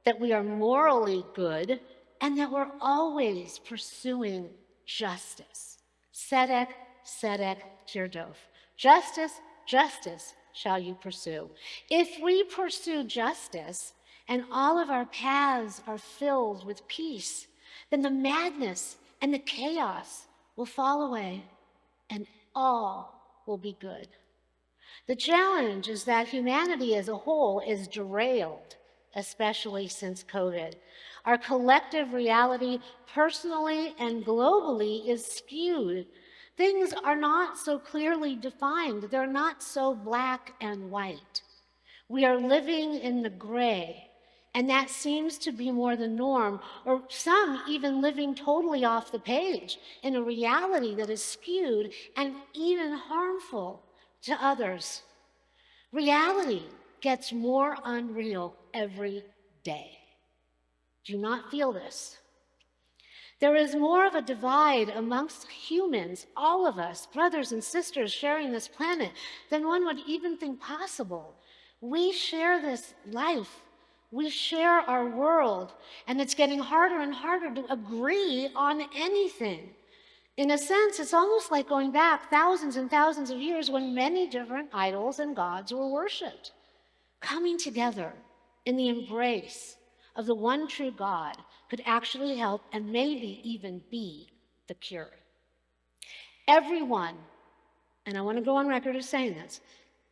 that we are morally good, and that we're always pursuing justice. Tzedek, tzedek, tirdof. Justice, justice shall you pursue. If we pursue justice and all of our paths are filled with peace, then the madness and the chaos will fall away and all will be good. The challenge is that humanity as a whole is derailed, especially since COVID. Our collective reality, personally and globally, is skewed. Things are not so clearly defined. They're not so black and white. We are living in the gray, and that seems to be more the norm, or some even living totally off the page in a reality that is skewed and even harmful to others. Reality gets more unreal every day. Do you not feel this? There is more of a divide amongst humans, all of us, brothers and sisters sharing this planet, than one would even think possible. We share this life. We share our world, and it's getting harder and harder to agree on anything. In a sense, it's almost like going back thousands and thousands of years when many different idols and gods were worshipped. Coming together in the embrace of the one true God could actually help and maybe even be the cure. Everyone, and I want to go on record as saying this,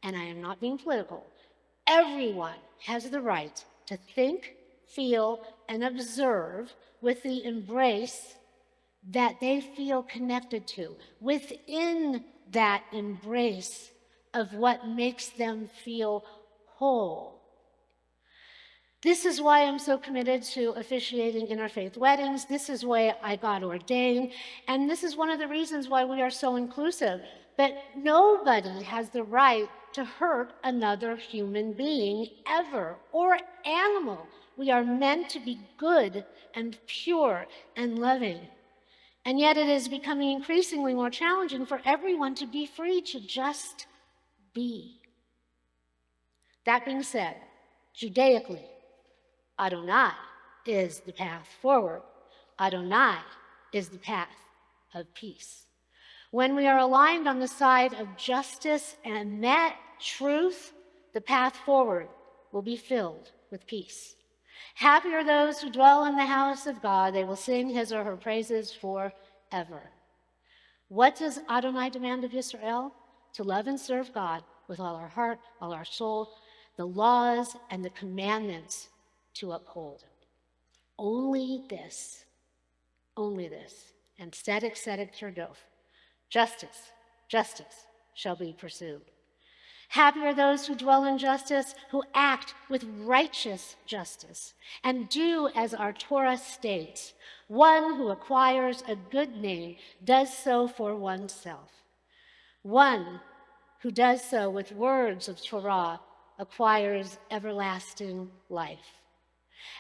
and I am not being political, everyone has the right to think, feel, and observe with the embrace that they feel connected to, within that embrace of what makes them feel whole. This is why I'm so committed to officiating interfaith weddings. This is why I got ordained. And this is one of the reasons why we are so inclusive. But nobody has the right to hurt another human being ever, or animal. We are meant to be good and pure and loving. And yet it is becoming increasingly more challenging for everyone to be free to just be. That being said, Judaically, Adonai is the path forward. Adonai is the path of peace. When we are aligned on the side of justice and Emet, truth, the path forward will be filled with peace. Happy are those who dwell in the house of God. They will sing his or her praises forever. What does Adonai demand of Israel? To love and serve God with all our heart, all our soul, the laws and the commandments to uphold. Only this, and tzedek, tzedek, tirdof, justice, justice shall be pursued. Happy are those who dwell in justice, who act with righteous justice, and do as our Torah states. One who acquires a good name does so for oneself. One who does so with words of Torah acquires everlasting life.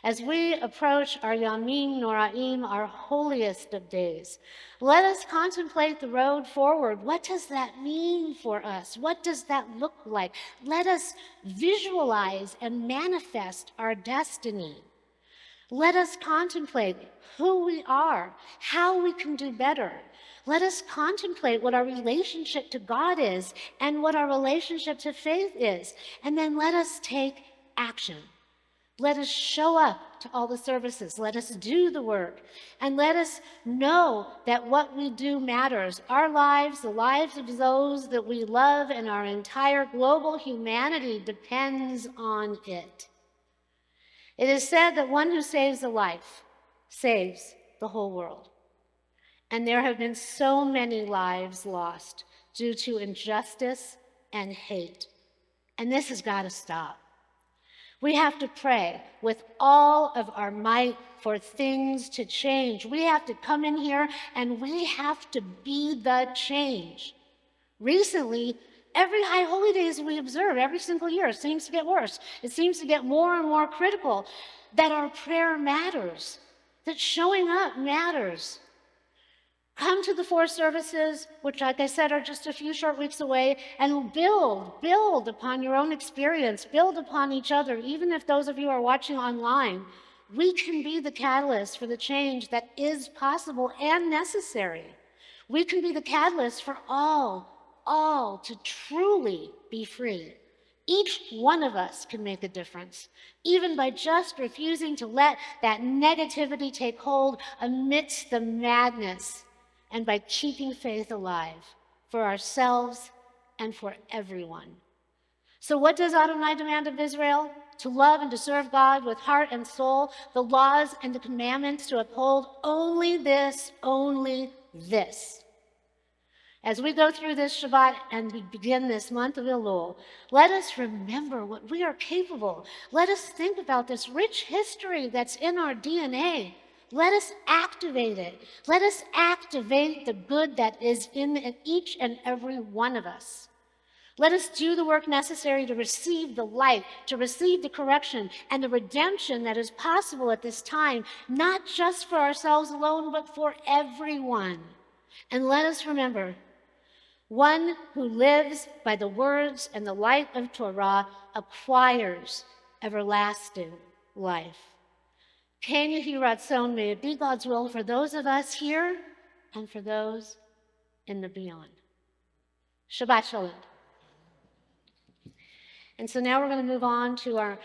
As we approach our Yamim Noraim, our holiest of days, let us contemplate the road forward. What does that mean for us? What does that look like? Let us visualize and manifest our destiny. Let us contemplate who we are, how we can do better. Let us contemplate what our relationship to God is and what our relationship to faith is. And then let us take action. Let us show up to all the services. Let us do the work. And let us know that what we do matters. Our lives, the lives of those that we love, and our entire global humanity depends on it. It is said that one who saves a life saves the whole world. And there have been so many lives lost due to injustice and hate. And this has got to stop. We have to pray with all of our might for things to change. We have to come in here and we have to be the change. Recently, every High Holy Days we observe every single year, it seems to get worse. It seems to get more and more critical that our prayer matters, that showing up matters. Come to the 4 services, which, like I said, are just a few short weeks away, and build upon your own experience, build upon each other. Even if those of you are watching online, we can be the catalyst for the change that is possible and necessary. We can be the catalyst for all to truly be free. Each one of us can make a difference, even by just refusing to let that negativity take hold amidst the madness, and by keeping faith alive for ourselves and for everyone. So what does Adonai demand of Israel? To love and to serve God with heart and soul, the laws and the commandments to uphold only this. As we go through this Shabbat and we begin this month of Elul, let us remember what we are capable. Let us think about this rich history that's in our DNA. Let us activate it. Let us activate the good that is in each and every one of us. Let us do the work necessary to receive the light, to receive the correction and the redemption that is possible at this time, not just for ourselves alone, but for everyone. And let us remember, one who lives by the words and the light of Torah acquires everlasting life. Ken Yehi Ratzon, may it be God's will for those of us here and for those in the beyond. Shabbat Shalom. And so now we're going to move on to our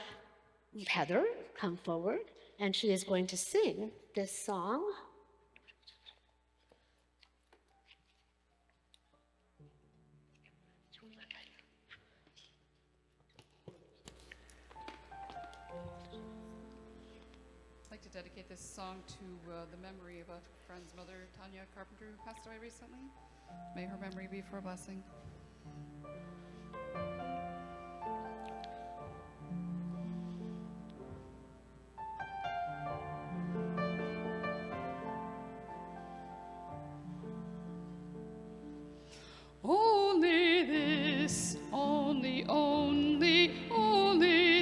Heather, come forward, and she is going to sing this song. Dedicate this song to the memory of a friend's mother, Tanya Carpenter, who passed away recently. May her memory be for a blessing. Only this, only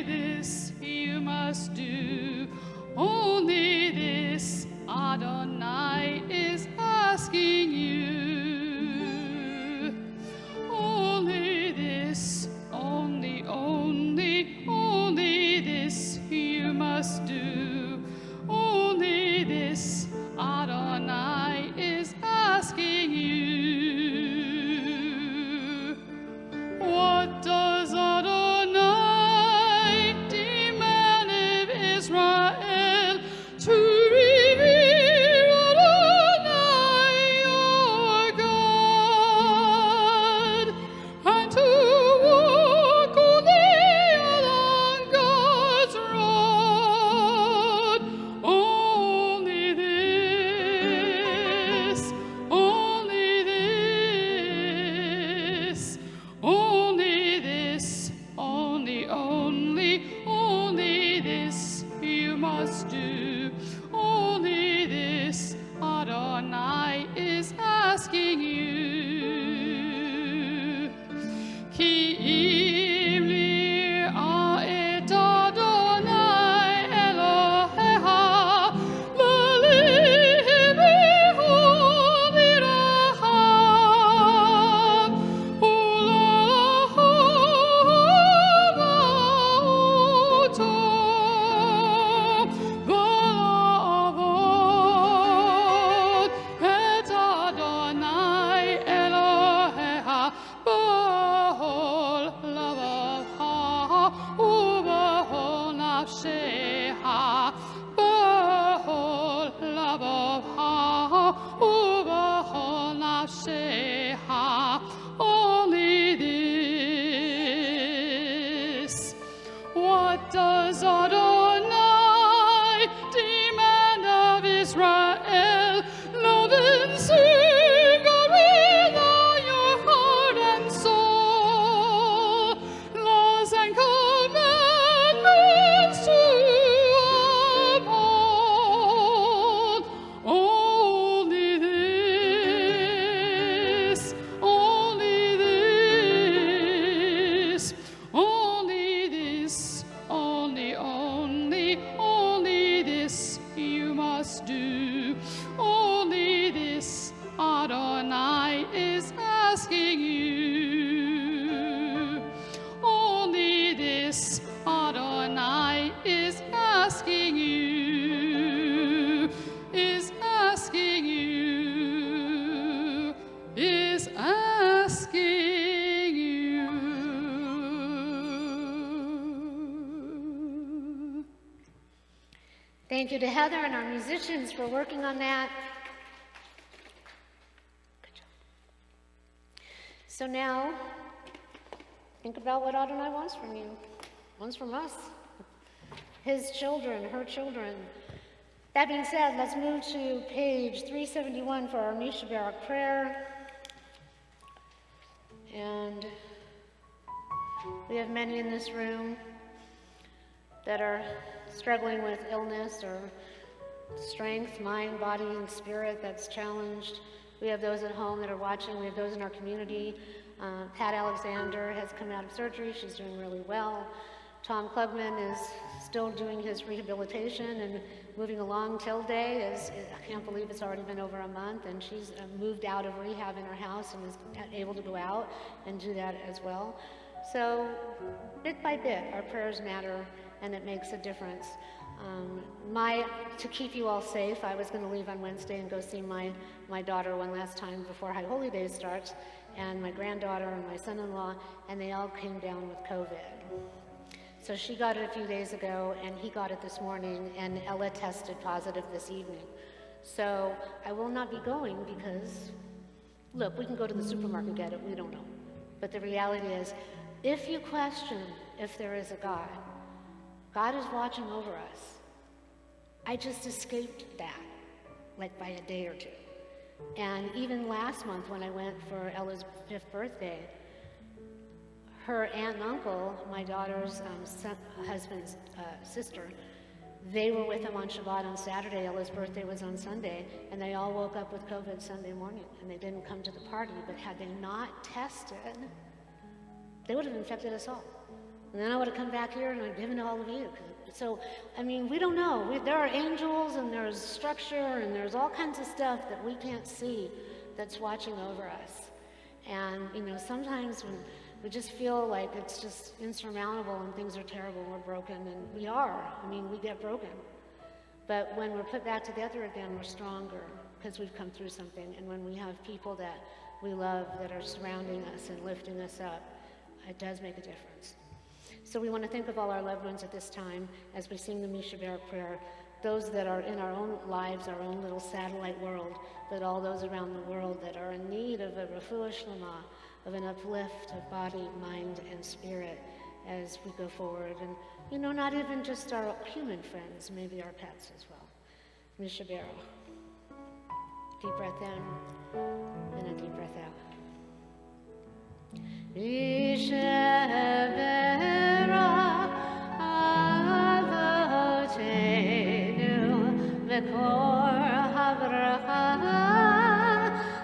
this you must do. Only this Adonai is asking you. Only ובכל נפשך, only this. What does Adonai demand of Israel? Love and sing with all your heart and soul. Laws and commandments to uphold. Only this, only this, only this, only this you must do. Only this Adonai is asking you. Only this Adonai is asking you, is asking you, is asking you. Thank you to Heather and our musicians for working on that. Good job. So now, think about what Adonai wants from you, wants from us, his children, her children. That being said, let's move to page 371 for our Misha Barak prayer. And we have many in this room that are struggling with illness or strength, mind, body, and spirit that's challenged. We have those at home that are watching. We have those in our community. Pat Alexander has come out of surgery. She's doing really well. Tom Klugman is still doing his rehabilitation and moving along. Tilde is, I can't believe it's already been over a month, and she's moved out of rehab in her house and is able to go out and do that as well. So bit by bit, our prayers matter, and it makes a difference. To keep you all safe, I was going to leave on Wednesday and go see my daughter one last time before High Holy Days starts, and my granddaughter and my son-in-law, and they all came down with COVID. So she got it a few days ago, and he got it this morning, and Ella tested positive this evening. So I will not be going because, look, we can go to the supermarket and get it, we don't know. But the reality is, if you question if there is a God, God is watching over us. I just escaped that, like by a day or two. And even last month when I went for Ella's 5th birthday, her aunt and uncle, my daughter's husband's sister, they were with him on Shabbat on Saturday. Ella's birthday was on Sunday, and they all woke up with COVID Sunday morning, and they didn't come to the party. But had they not tested, they would have infected us all. And then I would have come back here and I'd given to all of you. So, I mean, we don't know. There are angels and there's structure and there's all kinds of stuff that we can't see that's watching over us. And, you know, sometimes when we just feel like it's just insurmountable and things are terrible and we're broken, and we are. I mean, we get broken. But when we're put back together again, we're stronger because we've come through something. And when we have people that we love that are surrounding us and lifting us up, it does make a difference. So we want to think of all our loved ones at this time as we sing the Misha Barak prayer, those that are in our own lives, our own little satellite world, but all those around the world that are in need of a refuah shlema, of an uplift of body, mind, and spirit as we go forward. And, you know, not even just our human friends, maybe our pets as well. Misha Barak. Deep breath in and a deep breath out. Misha Barak Avotenu V'kor Havracha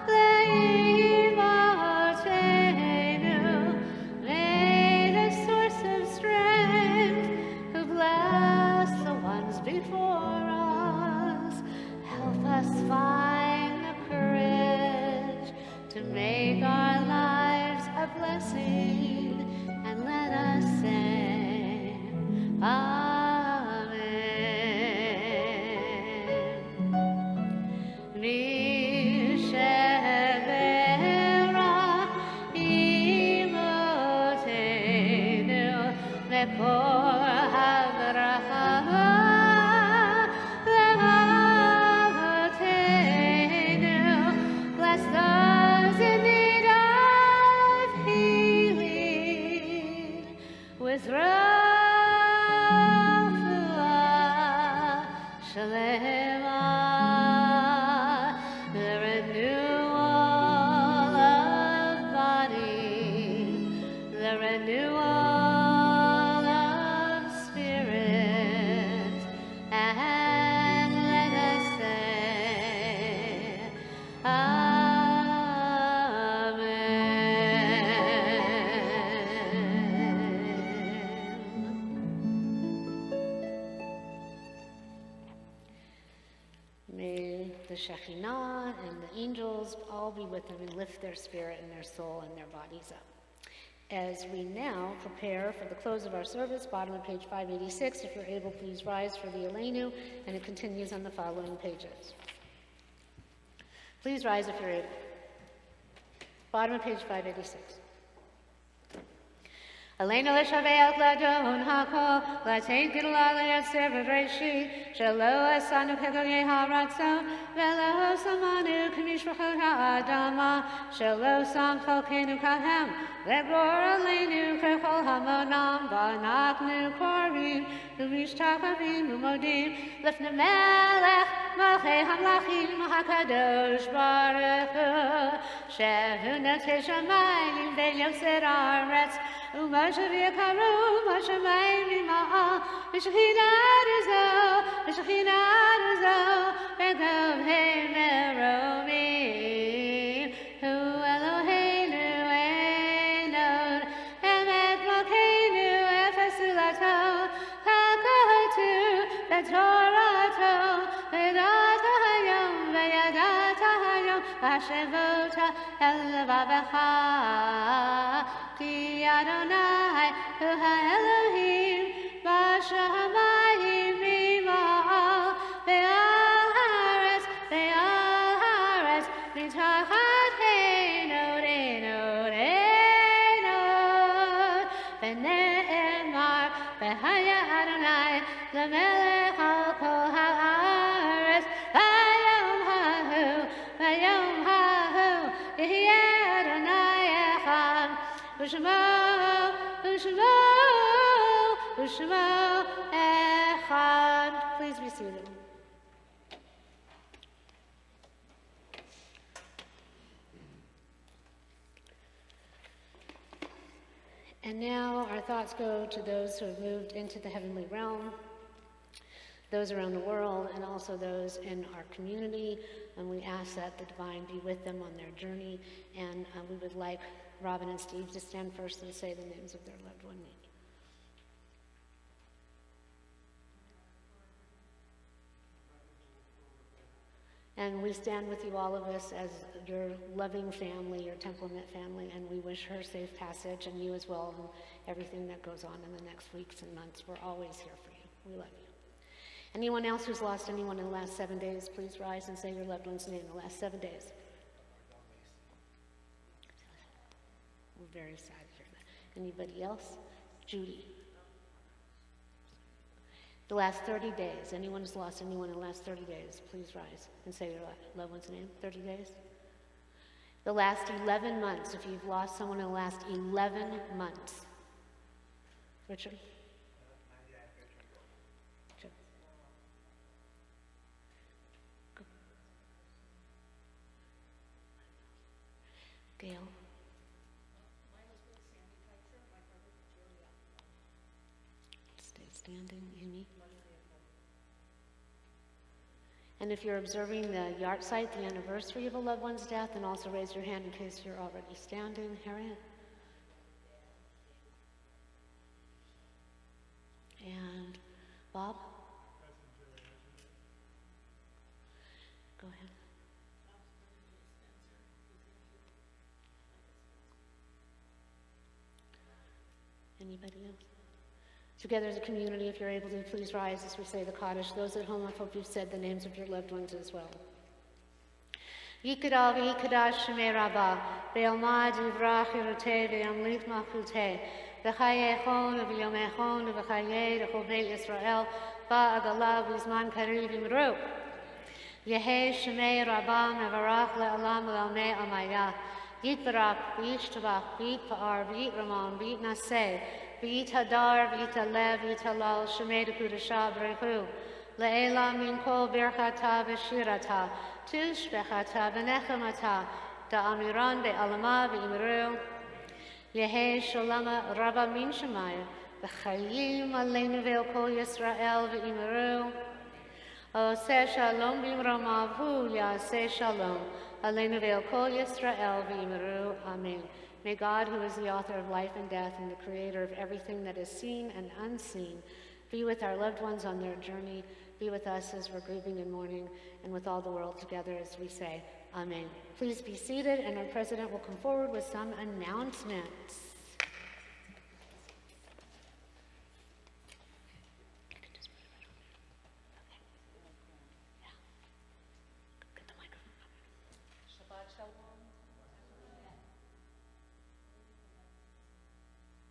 Le'imotenu. May the source of strength who bless the ones before us help us find the courage to make our lives a blessing, and let us say Amen. May the Shekhinah and the angels all be with them and lift their spirit and their soul and their bodies up. As we now prepare for the close of our service, bottom of page 586, if you're able, please rise for the Ellana, and it continues on the following pages. Please rise if you're able. Bottom of page 586. Ellana l'shaveach ladon hako, l'tein gidla l'yaser v'reishi, shelo asanu kegoye haratzon, velo samanu k'mishpachot ha'adama, shelo sam cholkenu kahem, v'glor aleinu k'chol hamonam, v'anachnu korim, u'mishtachavim u'modim, l'fnei melech, malchei hamlachim hakadosh baruch hu, shehu notei shamayim ve'yoser haaretz, Moshe v'yakaru, Moshe mayim ma'al, v'shechinah uzo, v'gov hei meromim, hu Eloheinu einod, Emet malkeinu efes ulato, hakotu v'torato, v'data hayom, v'yadata hayom, v'hashevota el levavecha. Ki Adonai, hu ha'Elohim, b'shamayim mima'al, ve'al haaretz, mitachat einod, v'ne'emar, v'haya Adonai, l'melech al kol haaretz, v'yom ha'hu, yehyeh Adonai echad, Ushmo echad. Please be seated. And now our thoughts go to those who have moved into the heavenly realm, those around the world, and also those in our community. And we ask that the divine be with them on their journey. And we would like Robin and Steve to stand first and say the names of their loved one. And we stand with you, all of us, as your loving family, your Temple Emet family, and we wish her safe passage, and you as well, and everything that goes on in the next weeks and months. We're always here for you. We love you. Anyone else who's lost anyone in the last 7 days, please rise and say your loved one's name in the last 7 days. We're very sad to hear that. Anybody else? Judy. The last 30 days. Anyone who's lost anyone in the last 30 days, please rise and say your loved one's name. 30 days. The last 11 months. If you've lost someone in the last 11 months. Richard? Sure. Go. Gail? Stay standing, Amy. And if you're observing the yard site, the anniversary of a loved one's death, and also raise your hand in case you're already standing. Harriet? And Bob? Go ahead. Anybody else? Together as a community, if you're able to, please rise as we say the Kaddish. Those at home, I hope you've said the names of your loved ones as well. Yikadav Yikadash Shemei Rabbah, Be'almad Yivrach Yeruteh, Ve'amlich Malchuteh, V'chayechon, V'yomechon, V'chayeh, V'chobei Yisrael, Ba'agalav, V'zman Kariv Yimru. Yehei Shemei Rabbah, Mevarach Le'alam Le'almei Amayah, Yitbarak, V'yishtabach, V'yitpa'ar, V'yitramon, V'yitnaseh, V'yit hadar, v'yit alev, v'yit halal, shemei d'kudashah b'rechu, le'ela min kol birchata v'shirata, tushbechata v'nechamata, da'amiran be'alama v'imru, yehei sholama rabba min shemaya, v'chayim aleinu ve'el kol Yisrael v'imru, oseh shalom b'imromav hu ya'aseh shalom, aleinu ve'el kol Yisrael v'imru, amen. May God, who is the author of life and death and the creator of everything that is seen and unseen, be with our loved ones on their journey be with us as we're grieving and mourning, and with all the world together as we say, Amen. Please be seated, and our president will come forward with some announcements.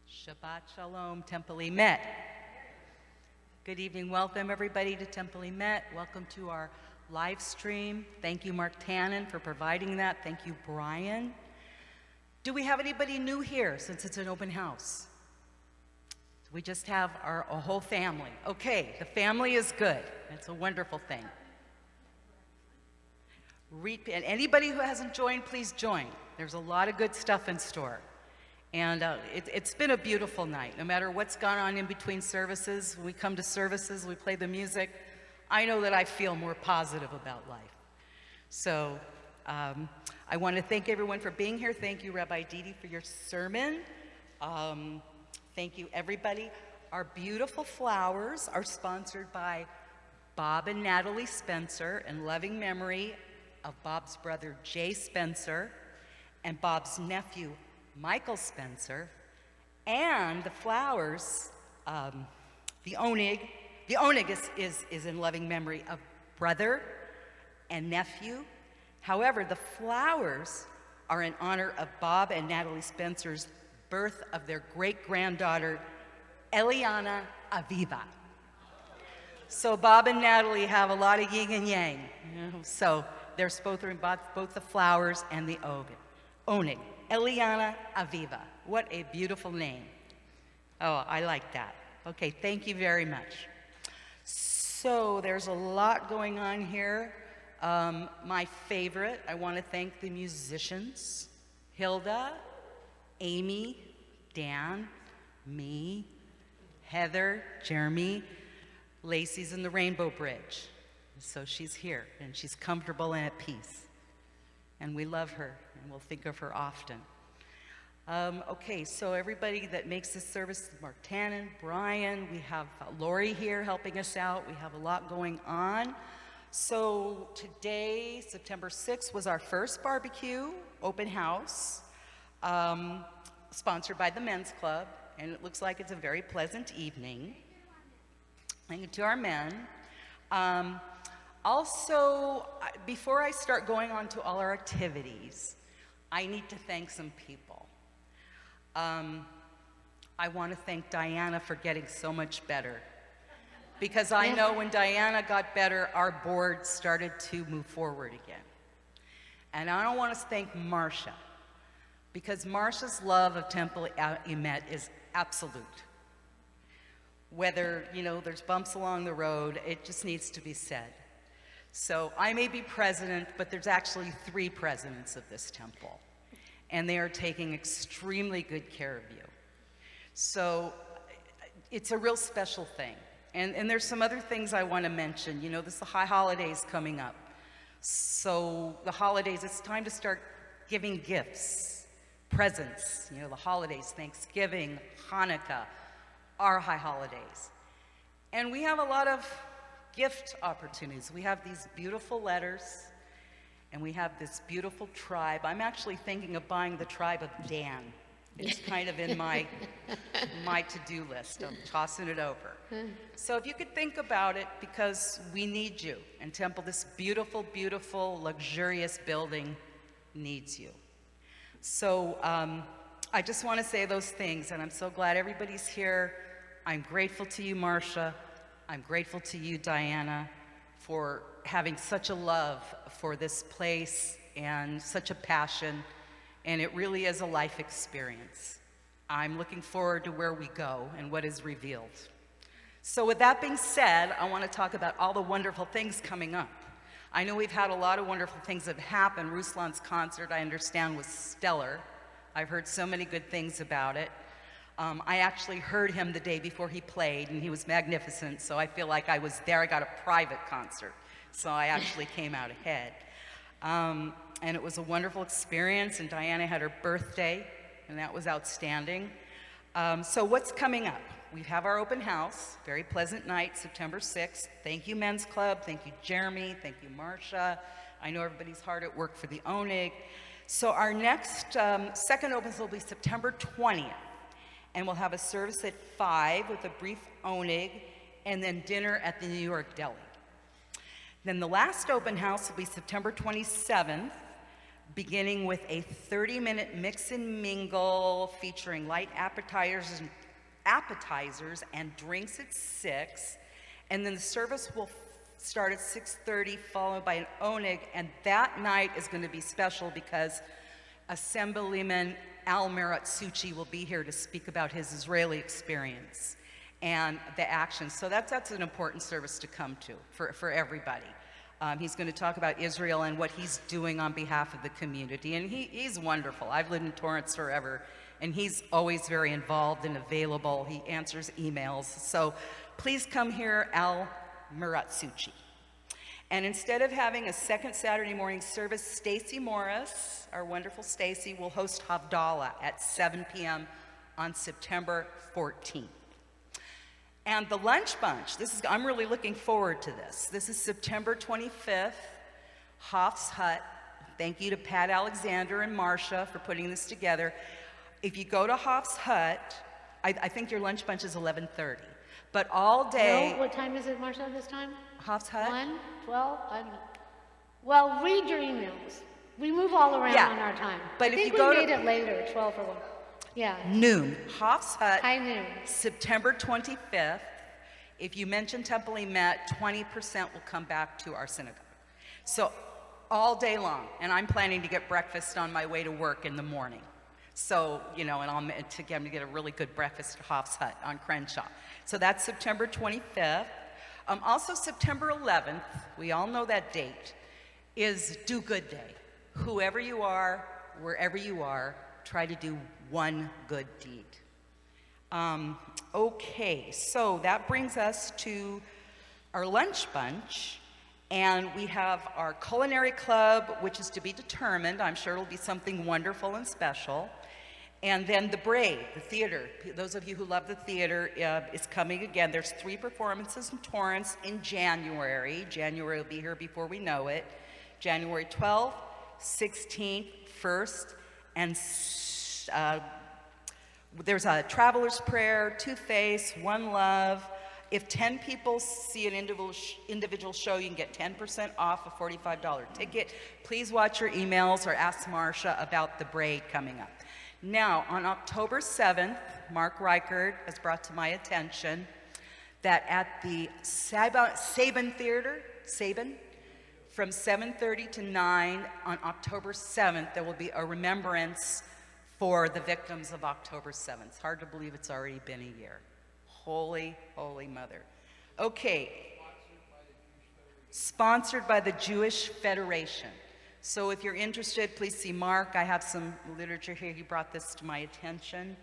Shabbat Shalom, Temple Emet. Good evening. Welcome, everybody, to Temple Emet. Welcome to our live stream. Thank you, Mark Tannen, for providing that. Thank you, Brian. Do we have anybody new here since it's an open house? We just have a whole family. Okay, the family is good. It's a wonderful thing. And anybody who hasn't joined, please join. There's a lot of good stuff in store. And it's been a beautiful night. No matter what's gone on in between services, when we come to services, we play the music, I know that I feel more positive about life. So I want to thank everyone for being here. Thank you, Rabbi Didi, for your sermon. Thank you, everybody. Our beautiful flowers are sponsored by Bob and Natalie Spencer, in loving memory of Bob's brother, Jay Spencer, and Bob's nephew, Michael Spencer. And the flowers, the onig is in loving memory of brother and nephew. However, the flowers are in honor of Bob and Natalie Spencer's birth of their great-granddaughter, Ellana Aviva. So Bob and Natalie have a lot of yin and yang. So they're sponsoring both the flowers and the onig. Ellana Aviva. What a beautiful name. Oh, I like that. Okay, thank you very much. So there's a lot going on here. My favorite, I want to thank the musicians, Hilda, Amy, Dan, me, Heather, Jeremy. Lacey's in the Rainbow Bridge. So she's here, and she's comfortable and at peace. And we love her, and we'll think of her often. Okay, so everybody that makes this service, Mark Tannen, Brian, we have Lori here helping us out. We have a lot going on. So today, September 6th, was our first barbecue open house, sponsored by the Men's Club, and it looks like it's a very pleasant evening. Thank you to our men. Also, before I start going on to all our activities, I need to thank some people. I want to thank Diana for getting so much better. Because I know when Diana got better, our board started to move forward again. And I want to thank Marcia, because Marcia's love of Temple Emet is absolute. Whether, there's bumps along the road, it just needs to be said. So I may be president, but there's actually 3 presidents of this temple, and they are taking extremely good care of you. So it's a real special thing. And there's some other things I want to mention. There's the high holidays coming up. So the holidays, it's time to start giving gifts, presents, the holidays, Thanksgiving, Hanukkah, our high holidays. And we have a lot of gift opportunities. We have these beautiful letters, and we have this beautiful tribe. I'm actually thinking of buying the tribe of Dan. It's kind of in my to-do list. I'm tossing it over. So if you could think about it, because we need you. And Temple, this beautiful, beautiful, luxurious building needs you. So I just want to say those things, and I'm so glad everybody's here. I'm grateful to you, Marcia. I'm grateful to you, Diana, for having such a love for this place and such a passion. And it really is a life experience. I'm looking forward to where we go and what is revealed. So with that being said, I want to talk about all the wonderful things coming up. I know we've had a lot of wonderful things that have happened. Ruslan's concert, I understand, was stellar. I've heard so many good things about it. I actually heard him the day before he played, and he was magnificent, so I feel like I was there. I got a private concert, so I actually came out ahead. And it was a wonderful experience, and Diana had her birthday, and that was outstanding. So what's coming up? we have our open house, very pleasant night, September 6th. Thank you, Men's Club. Thank you, Jeremy. Thank you, Marcia. I know everybody's hard at work for the Onig. So our next second opens will be September 20th. And we'll have a service at 5 with a brief Onig and then dinner at the New York Deli. Then the last open house will be September 27th, beginning with a 30-minute mix and mingle featuring light appetizers and drinks at 6. And then the service will start at 6:30, followed by an Onig. And that night is going to be special because Assemblyman Al Meratsuchi will be here to speak about his Israeli experience and the actions. So that's an important service to come to for everybody. He's going to talk about Israel and what he's doing on behalf of the community. And he's wonderful. I've lived in Torrance forever, and he's always very involved and available. He answers emails. So please come here, Al Meratsuchi. And instead of having a second Saturday morning service, Stacy Morris, our wonderful Stacy, will host Havdalah at 7 p.m. on September 14th. And the lunch bunch, I'm really looking forward to this. This is September 25th, Hoff's Hut. Thank you to Pat Alexander and Marcia for putting this together. If you go to Hoff's Hut, I think your lunch bunch is 11:30. But all day. No, what time is it, Marcia, this time? Hoff's Hut? 1, 12? I don't know. Well, read your emails. We move all around Yeah, on our time. but I if think you go we to- made it later, 12 or 1. Yeah, Noon. Hoff's Hut, high noon. September 25th. If you mention Temple Emet, 20% will come back to our synagogue. So all day long. And I'm planning to get breakfast on my way to work in the morning. So, and I'm going to get a really good breakfast at Hoff's Hut on Crenshaw. So that's September 25th. Also September 11th, we all know that date, is Do Good Day. Whoever you are, wherever you are, try to do one good deed. Okay, so that brings us to our lunch bunch. And we have our culinary club, which is to be determined. I'm sure it'll be something wonderful and special. And then the Braid, the theater. Those of you who love the theater is coming again. There's 3 performances in Torrance in January. January will be here before we know it. January 12th, 16th, 1st, and there's a Traveler's Prayer, Two-Face, One Love. If 10 people see an individual show, you can get 10% off a $45 ticket. Please watch your emails or ask Marcia about the Braid coming up. Now, on October 7th, Mark Reichert has brought to my attention that at the Sabin Theater, from 7:30 to 9 on October 7th, there will be a remembrance for the victims of October 7th. It's hard to believe it's already been a year. Holy, holy mother. Okay. Sponsored by the Jewish Federation. So if you're interested, please see Mark. I have some literature here. He brought this to my attention.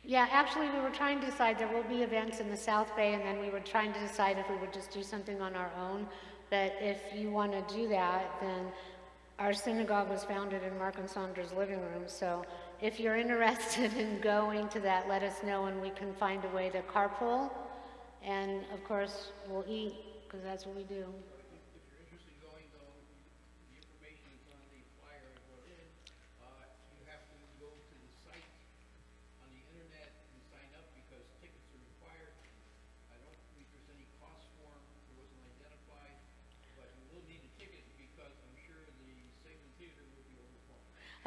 Yeah, actually, we were trying to decide, there will be events in the South Bay, and then we were trying to decide if we would just do something on our own. But if you want to do that, then our synagogue was founded in Mark and Sandra's living room. So if you're interested in going to that, let us know, and we can find a way to carpool. And of course, we'll eat, because that's what we do.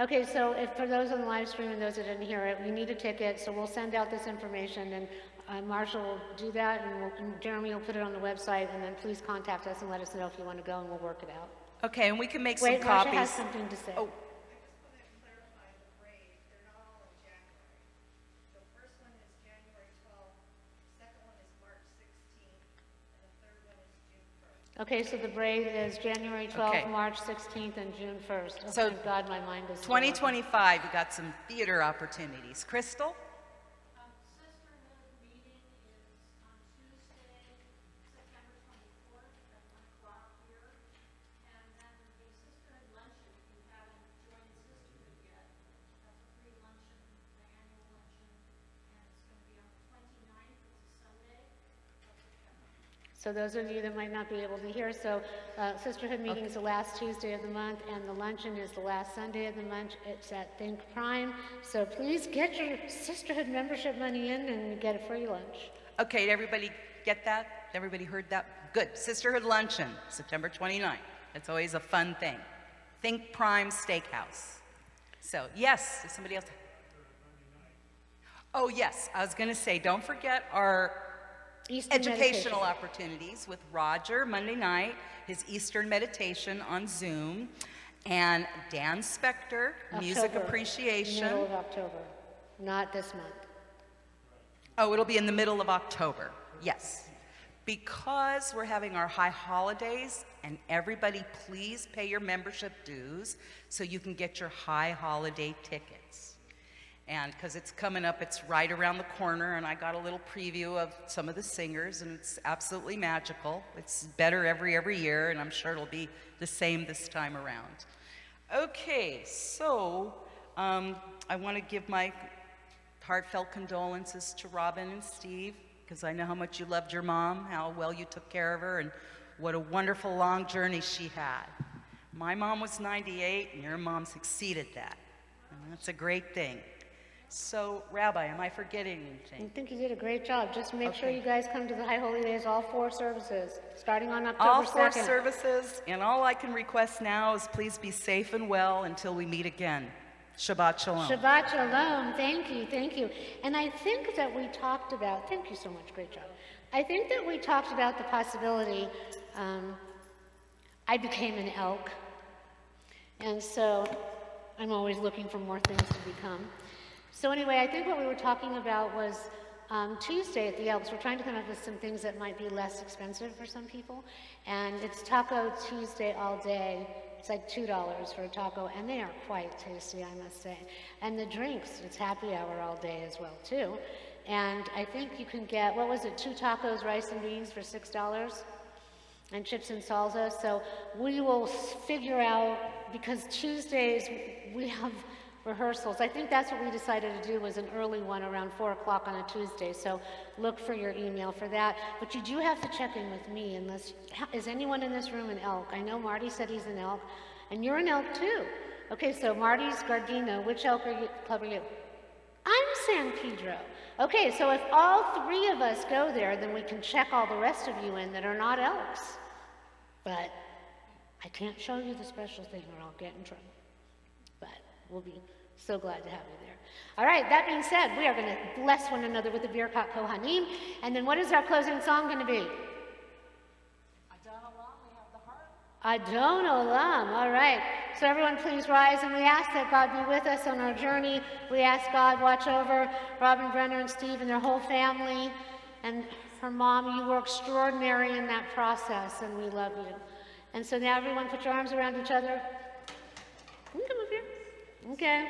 Okay, so for those on the live stream and those that didn't hear it, we need a ticket, so we'll send out this information, and Marshall will do that, and Jeremy will put it on the website, and then please contact us and let us know if you want to go, and we'll work it out. Okay, and we can make Wait, some Marcia copies. has something to say. Oh. Okay, so the Braid is January 12th, Okay. March 16th, and June 1st. Oh, So, thank God, my mind is still working. 2025, we got some theater opportunities. Crystal? Sisterhood meeting is on Tuesday, September 24th at 1 o'clock here. And then the Sisterhood luncheon, if you haven't joined Sisterhood yet, that's a free luncheon, the annual luncheon So those of you that might not be able to hear, Sisterhood meeting is the last Tuesday of the month, and the luncheon is the last Sunday of the month. It's at Think Prime. So please get your Sisterhood membership money in and get a free lunch. Okay, everybody get that? Everybody heard that? Good. Sisterhood Luncheon, September 29th. It's always a fun thing. Think Prime Steakhouse. So, yes, is somebody else? Oh, yes, I was going to say, don't forget our Eastern educational meditation. opportunities with Roger Monday night, his Eastern meditation on Zoom, and Dan Spector, music October, appreciation. Middle of October, not this month. Oh, it'll be in the middle of October, yes. Because we're having our high holidays, and everybody please pay your membership dues so you can get your high holiday tickets. And because it's coming up, it's right around the corner, and I got a little preview of some of the singers, and it's absolutely magical. It's better every year, and I'm sure it'll be the same this time around. Okay, so I want to give my heartfelt condolences to Robin and Steve, because I know how much you loved your mom, how well you took care of her, and what a wonderful long journey she had. My mom was 98, and your mom succeeded that. And that's a great thing. So, Rabbi, am I forgetting I anything? think you did a great job. Just make sure Okay. you guys come to the High Holy Days, all 4 services, starting on All October 4 2nd. services, and all I can request now is please be safe and well until we meet again. Shabbat Shalom. Shabbat Shalom. Thank you, thank you. And I think that we talked about, thank you so much, great job. I think that we talked about the possibility, I became an elk, and so I'm always looking for more things to become. So anyway, I think what we were talking about was Tuesday at the Elks. We're trying to come up with some things that might be less expensive for some people, and it's Taco Tuesday all day. It's like $2 for a taco, and they are quite tasty, I must say. And the drinks, it's happy hour all day as well, too. And I think you can get, what was it, 2 tacos, rice and beans for $6, and chips and salsa. So we will figure out, because Tuesdays we have rehearsals. I think that's what we decided to do, was an early one around 4 o'clock on a Tuesday. So look for your email for that. But you do have to check in with me unless, is anyone in this room an elk? I know Marty said he's an elk, and you're an elk too. Okay, so Marty's Gardino. Which elk club are you? I'm San Pedro. Okay, so if all 3 of us go there, then we can check all the rest of you in that are not elks. But I can't show you the special thing or I'll get in trouble. But we'll be so glad to have you there. All right, that being said, we are going to bless one another with the Birkat Kohanim. And then what is our closing song going to be? Adon Olam. All right. So everyone please rise, and we ask that God be with us on our journey. We ask God watch over Robin Brenner and Steve and their whole family. And her mom, you were extraordinary in that process, and we love you. And so now everyone put your arms around each other. You can come up here. Okay.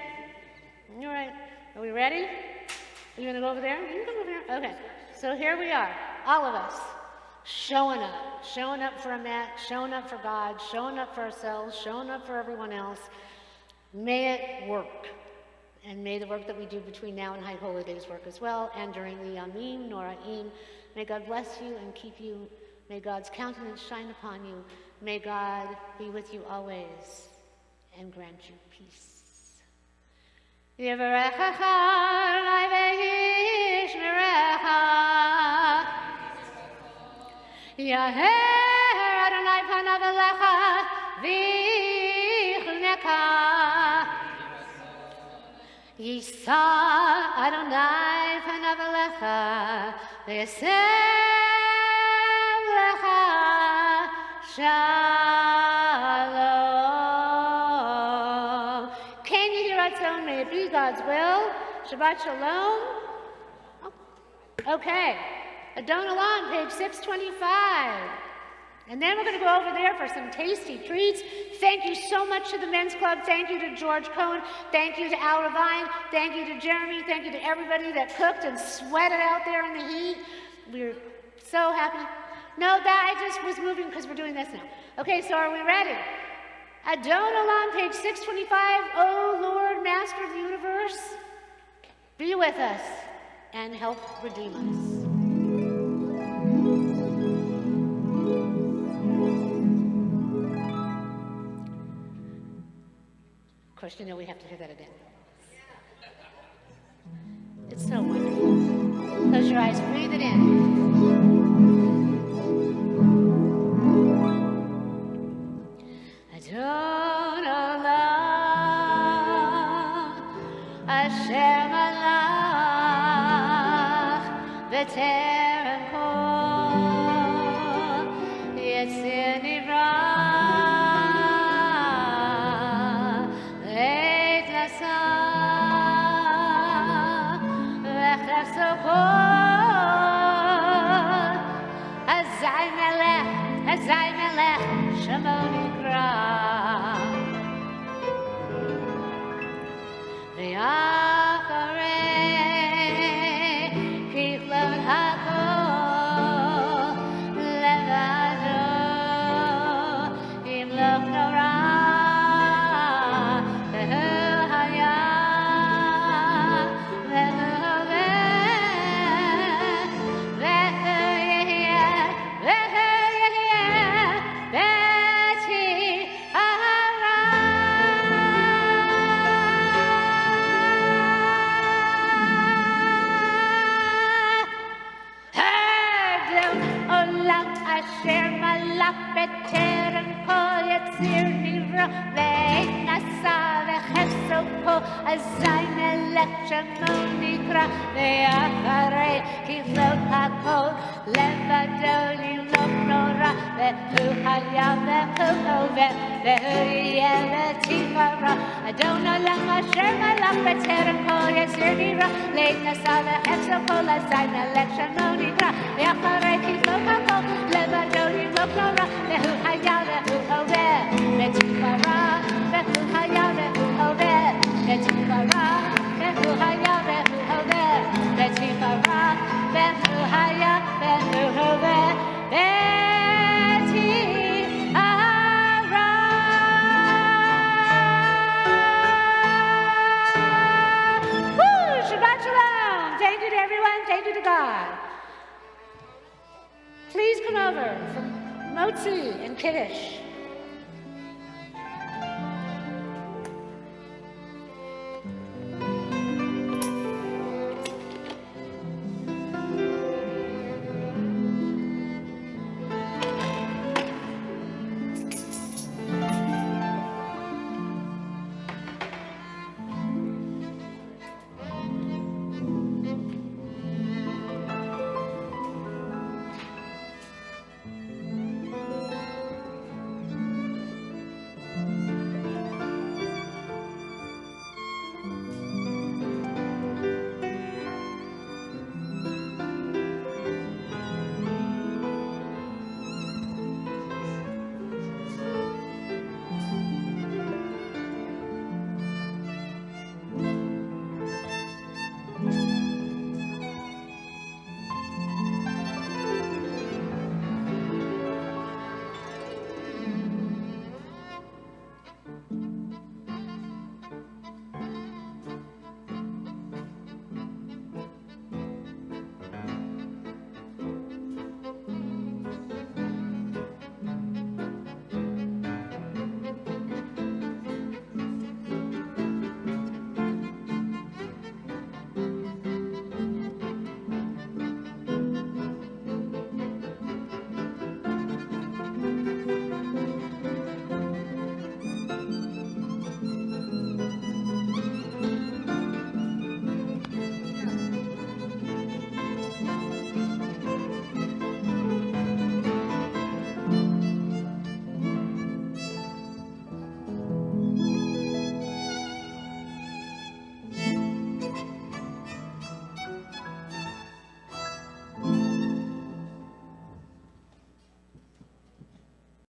All right. Are we ready? Are you going to go over there? You can come over here. Okay. So here we are, all of us, showing up for Emet, showing up for God, showing up for ourselves, showing up for everyone else. May it work. And may the work that we do between now and High Holy Days work as well. And during the Yamim, Noraim, may God bless you and keep you. May God's countenance shine upon you. May God be with you always and grant you peace. Yivarechecha Adonai v'yishmerecha. Yaher Adonai panav elecha v'yichuneka. Yisa Adonai panav elecha v'yasem lecha shalom. Can you hear God's own? May it be God's will. Shabbat shalom. Okay. Adon Olam, page 625. And then we're going to go over there for some tasty treats. Thank you so much to the Men's Club. Thank you to George Cohen. Thank you to Al Ravine. Thank you to Jeremy. Thank you to everybody that cooked and sweated out there in the heat. We're so happy. No, that I just was moving because we're doing this now. Okay, so are we ready? Adon Olam, page 625. Oh Lord, Master of the universe, be with us and help redeem us. course, you know we have to hear that again. It's so wonderful. Close your eyes, breathe it in. Adon Olam, Hashem Alach, B'terem kol, Yetzir Nivra, Leit Lasa, V'chefso kol, Hazai Melech, Shemo Nikra. V'yacharei kichlon hakol levado yimloch nora v'hu hayah v'hu hoveh v'hu yehyeh beti hara. Olam asher malach b'terem kol yetzir nivra ve'et nasa v'chefso kol azay melech shemo nikra ve'acharei kichlon hakol levado yimloch nora ve'hu hayah ve'hu hoveh ve'hu yeh v'tifara. Adon olam asher malach b'terem kol yetzir nivra ve'et nasa v'chefso kol azay melech shemo nikra ve'acharei kichlon hakol levado yimloch nora ve'hu hayah ve'hu hoveh v'tifara ve'hu hayah ve'hu hoveh v'tifara ve'hu hayah ve'hu hoveh v'tifara ve'hu hayah ve'hu hoveh v'tifara. Woo! Shabbat Shalom! Thank you to everyone. Thank you to God. Please come over for Motzi and Kiddush.